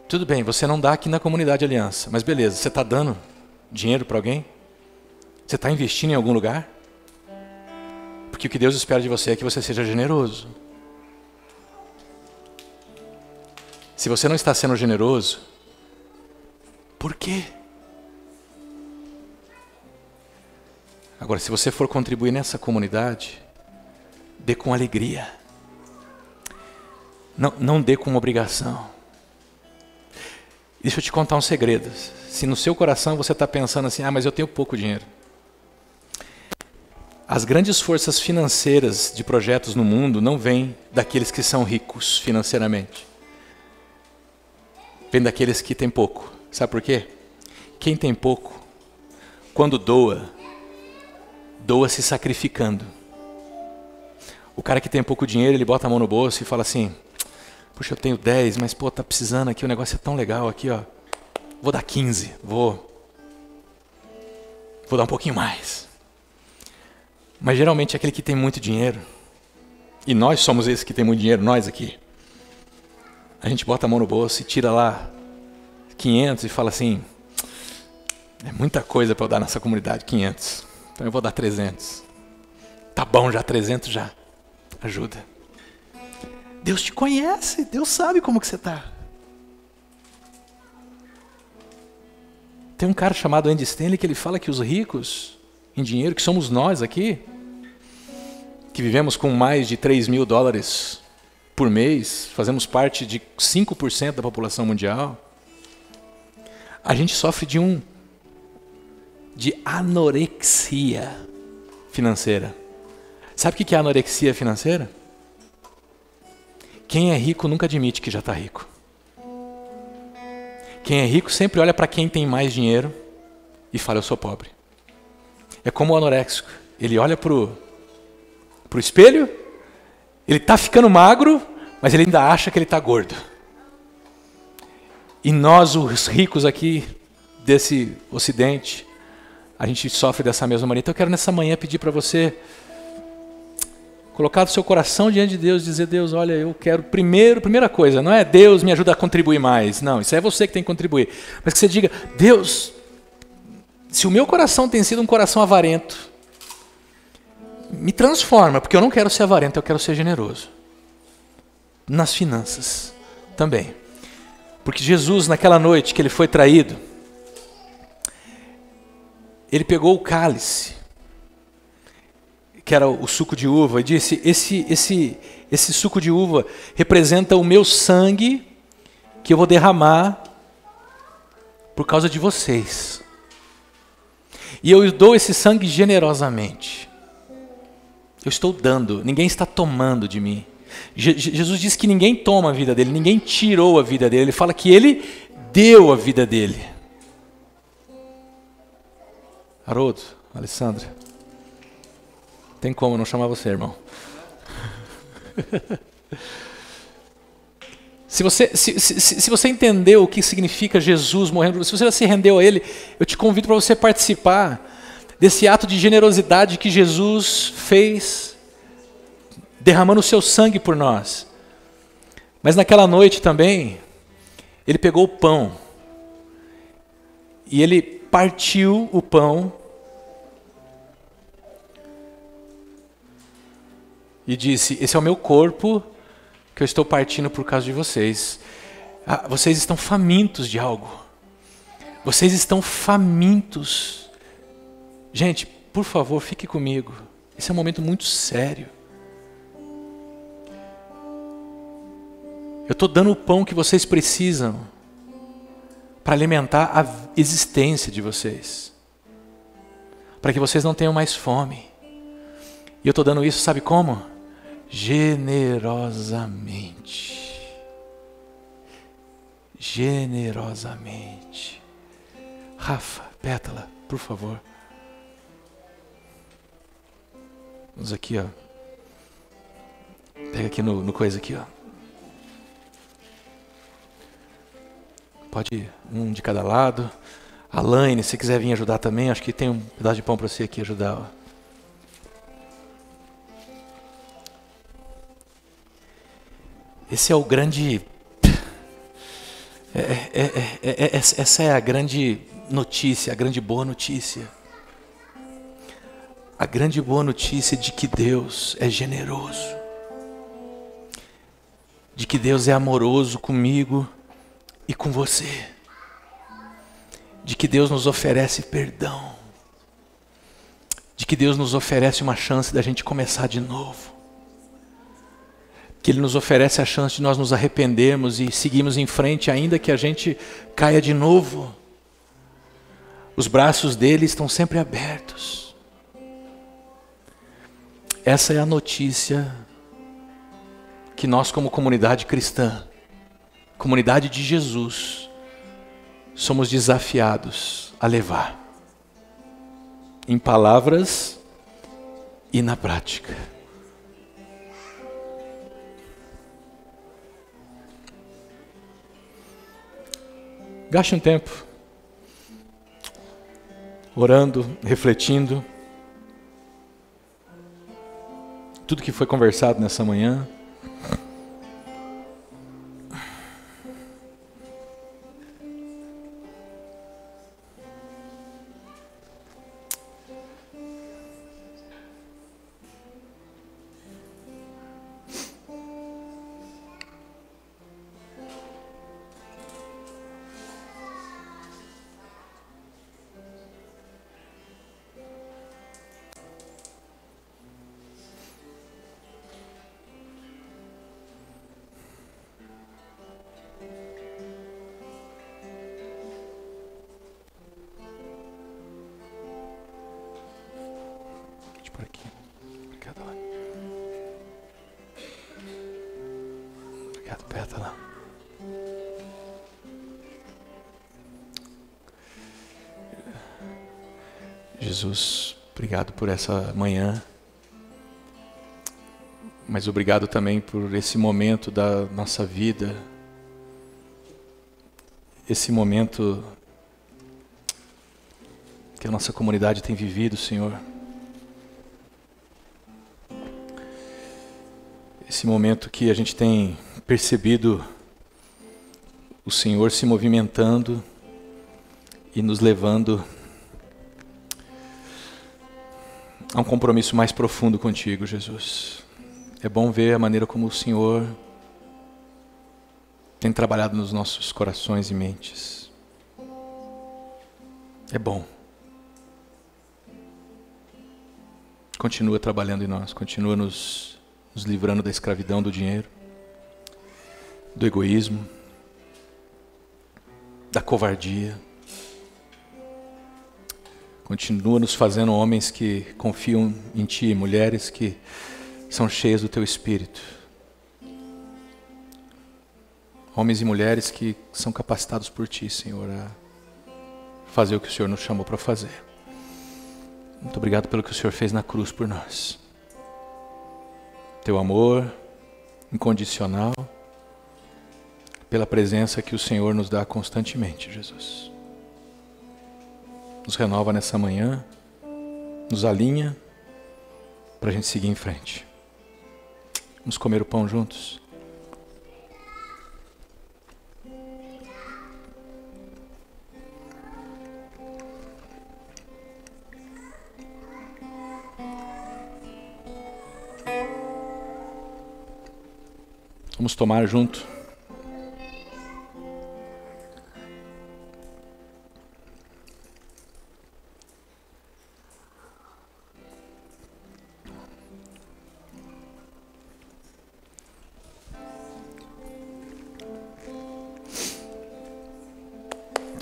Tudo bem, você não dá aqui na comunidade Aliança, mas beleza, você está dando dinheiro para alguém? Você está investindo em algum lugar? Porque o que Deus espera de você é que você seja generoso. Se você não está sendo generoso, por quê? Agora, se você for contribuir nessa comunidade, dê com alegria. Não dê com obrigação. Deixa eu te contar um segredo. Se no seu coração você está pensando assim, mas eu tenho pouco dinheiro. As grandes forças financeiras de projetos no mundo não vêm daqueles que são ricos financeiramente. Vem daqueles que têm pouco. Sabe por quê? Quem tem pouco, quando doa se sacrificando. O cara que tem pouco dinheiro, ele bota a mão no bolso e fala assim, puxa, eu tenho 10, mas pô, tá precisando aqui, o negócio é tão legal aqui, ó. Vou dar 15, vou dar um pouquinho mais. Mas geralmente aquele que tem muito dinheiro, e nós somos esses que tem muito dinheiro, nós aqui, a gente bota a mão no bolso e tira lá 500 e fala assim, é muita coisa para eu dar nessa comunidade, 500. Então eu vou dar 300. Tá bom já, 300 já. Ajuda. Deus te conhece, Deus sabe como que você está. Tem um cara chamado Andy Stanley que ele fala que os ricos em dinheiro, que somos nós aqui, que vivemos com mais de $3.000 por mês, fazemos parte de 5% da população mundial, a gente sofre de anorexia financeira. Sabe o que é anorexia financeira? Quem é rico nunca admite que já está rico. Quem é rico sempre olha para quem tem mais dinheiro e fala, eu sou pobre. É como o anoréxico. Ele olha para o espelho, ele está ficando magro, mas ele ainda acha que ele está gordo. E nós, os ricos aqui desse ocidente, a gente sofre dessa mesma maneira. Então eu quero nessa manhã pedir para você colocar o seu coração diante de Deus e dizer, Deus, olha, eu quero primeira coisa, não é Deus me ajuda a contribuir mais. Não, isso é você que tem que contribuir. Mas que você diga, Deus, se o meu coração tem sido um coração avarento, me transforma, porque eu não quero ser avarento, eu quero ser generoso. Nas finanças também. Porque Jesus, naquela noite que ele foi traído, ele pegou o cálice, que era o suco de uva, e disse, esse suco de uva representa o meu sangue que eu vou derramar por causa de vocês. E eu dou esse sangue generosamente. Eu estou dando, ninguém está tomando de mim. Jesus disse que ninguém toma a vida dele, ninguém tirou a vida dele. Ele fala que ele deu a vida dele. Haroldo, Alessandra, tem como não chamar você, irmão? Se você entendeu o que significa Jesus morrendo, se você já se rendeu a Ele, eu te convido para você participar desse ato de generosidade que Jesus fez, derramando o seu sangue por nós. Mas naquela noite também, Ele pegou o pão e Ele partiu o pão e disse, esse é o meu corpo que eu estou partindo por causa de vocês. Vocês estão famintos de algo. Vocês estão famintos. Gente, por favor, fique comigo. Esse é um momento muito sério. Eu estou dando o pão que vocês precisam para alimentar a existência de vocês. Para que vocês não tenham mais fome. E eu estou dando isso, sabe como? Generosamente. Generosamente. Rafa, Pétala, por favor. Vamos aqui, ó. Pega aqui no coisa aqui, ó. Pode ir, um de cada lado. Alaine, se quiser vir ajudar também, acho que tem um pedaço de pão para você aqui ajudar, ó. Esse é o grande... essa é a grande notícia, a grande boa notícia. A grande boa notícia de que Deus é generoso. De que Deus é amoroso comigo e com você. De que Deus nos oferece perdão. De que Deus nos oferece uma chance da gente começar de novo. Que Ele nos oferece a chance de nós nos arrependermos e seguirmos em frente, ainda que a gente caia de novo. Os braços dele estão sempre abertos. Essa é a notícia que nós, como comunidade cristã, comunidade de Jesus, somos desafiados a levar. Em palavras e na prática. Gaste um tempo orando, refletindo tudo que foi conversado nessa manhã. Obrigado, Pétala. Jesus, obrigado por essa manhã. Mas obrigado também por esse momento da nossa vida. Esse momento que a nossa comunidade tem vivido, Senhor. Esse momento que a gente tem percebido o Senhor se movimentando e nos levando a um compromisso mais profundo contigo, Jesus. É bom ver a maneira como o Senhor tem trabalhado nos nossos corações e mentes. É bom. Continua trabalhando em nós, continua nos livrando da escravidão do dinheiro, do egoísmo, da covardia. Continua nos fazendo homens que confiam em Ti, mulheres que são cheias do Teu Espírito. Homens e mulheres que são capacitados por Ti, Senhor, a fazer o que o Senhor nos chamou para fazer. Muito obrigado pelo que o Senhor fez na cruz por nós. Teu amor incondicional, pela presença que o Senhor nos dá constantemente, Jesus. Nos renova nessa manhã, nos alinha para a gente seguir em frente. Vamos comer o pão juntos? Vamos tomar junto.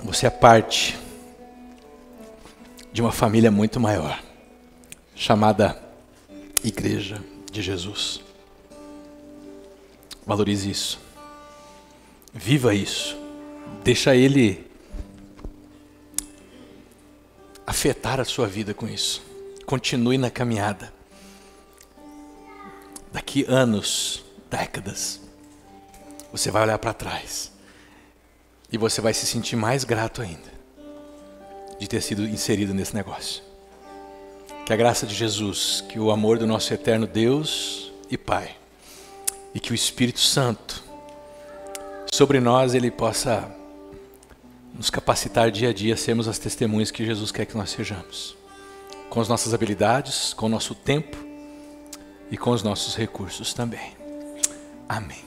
Você é parte de uma família muito maior, chamada Igreja de Jesus. Valorize isso. Viva isso. Deixa Ele afetar a sua vida com isso. Continue na caminhada. Daqui anos, décadas, você vai olhar para trás e você vai se sentir mais grato ainda de ter sido inserido nesse negócio. Que a graça de Jesus, que o amor do nosso eterno Deus e Pai, e que o Espírito Santo, sobre nós, Ele possa nos capacitar dia a dia a sermos as testemunhas que Jesus quer que nós sejamos. Com as nossas habilidades, com o nosso tempo e com os nossos recursos também. Amém.